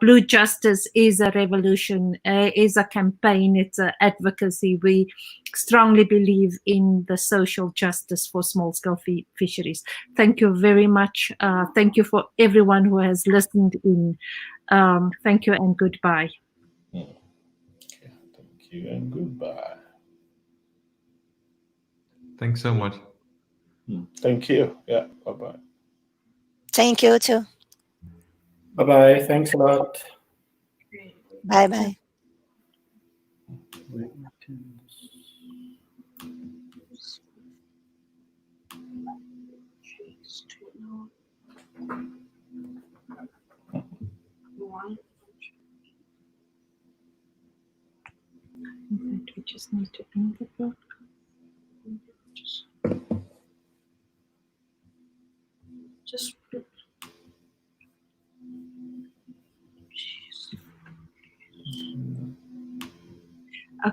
Speaker 3: Blue Justice is a revolution, is a campaign, it's an advocacy. We strongly believe in the social justice for small-scale fisheries. Thank you very much. Thank you for everyone who has listened in. Thank you and goodbye.
Speaker 5: Okay, thank you and goodbye.
Speaker 7: Thanks so much.
Speaker 5: Thank you. Yeah, bye-bye.
Speaker 4: Thank you too.
Speaker 6: Bye-bye. Thanks a lot.
Speaker 4: Bye-bye.
Speaker 3: We just need to end the broadcast. Just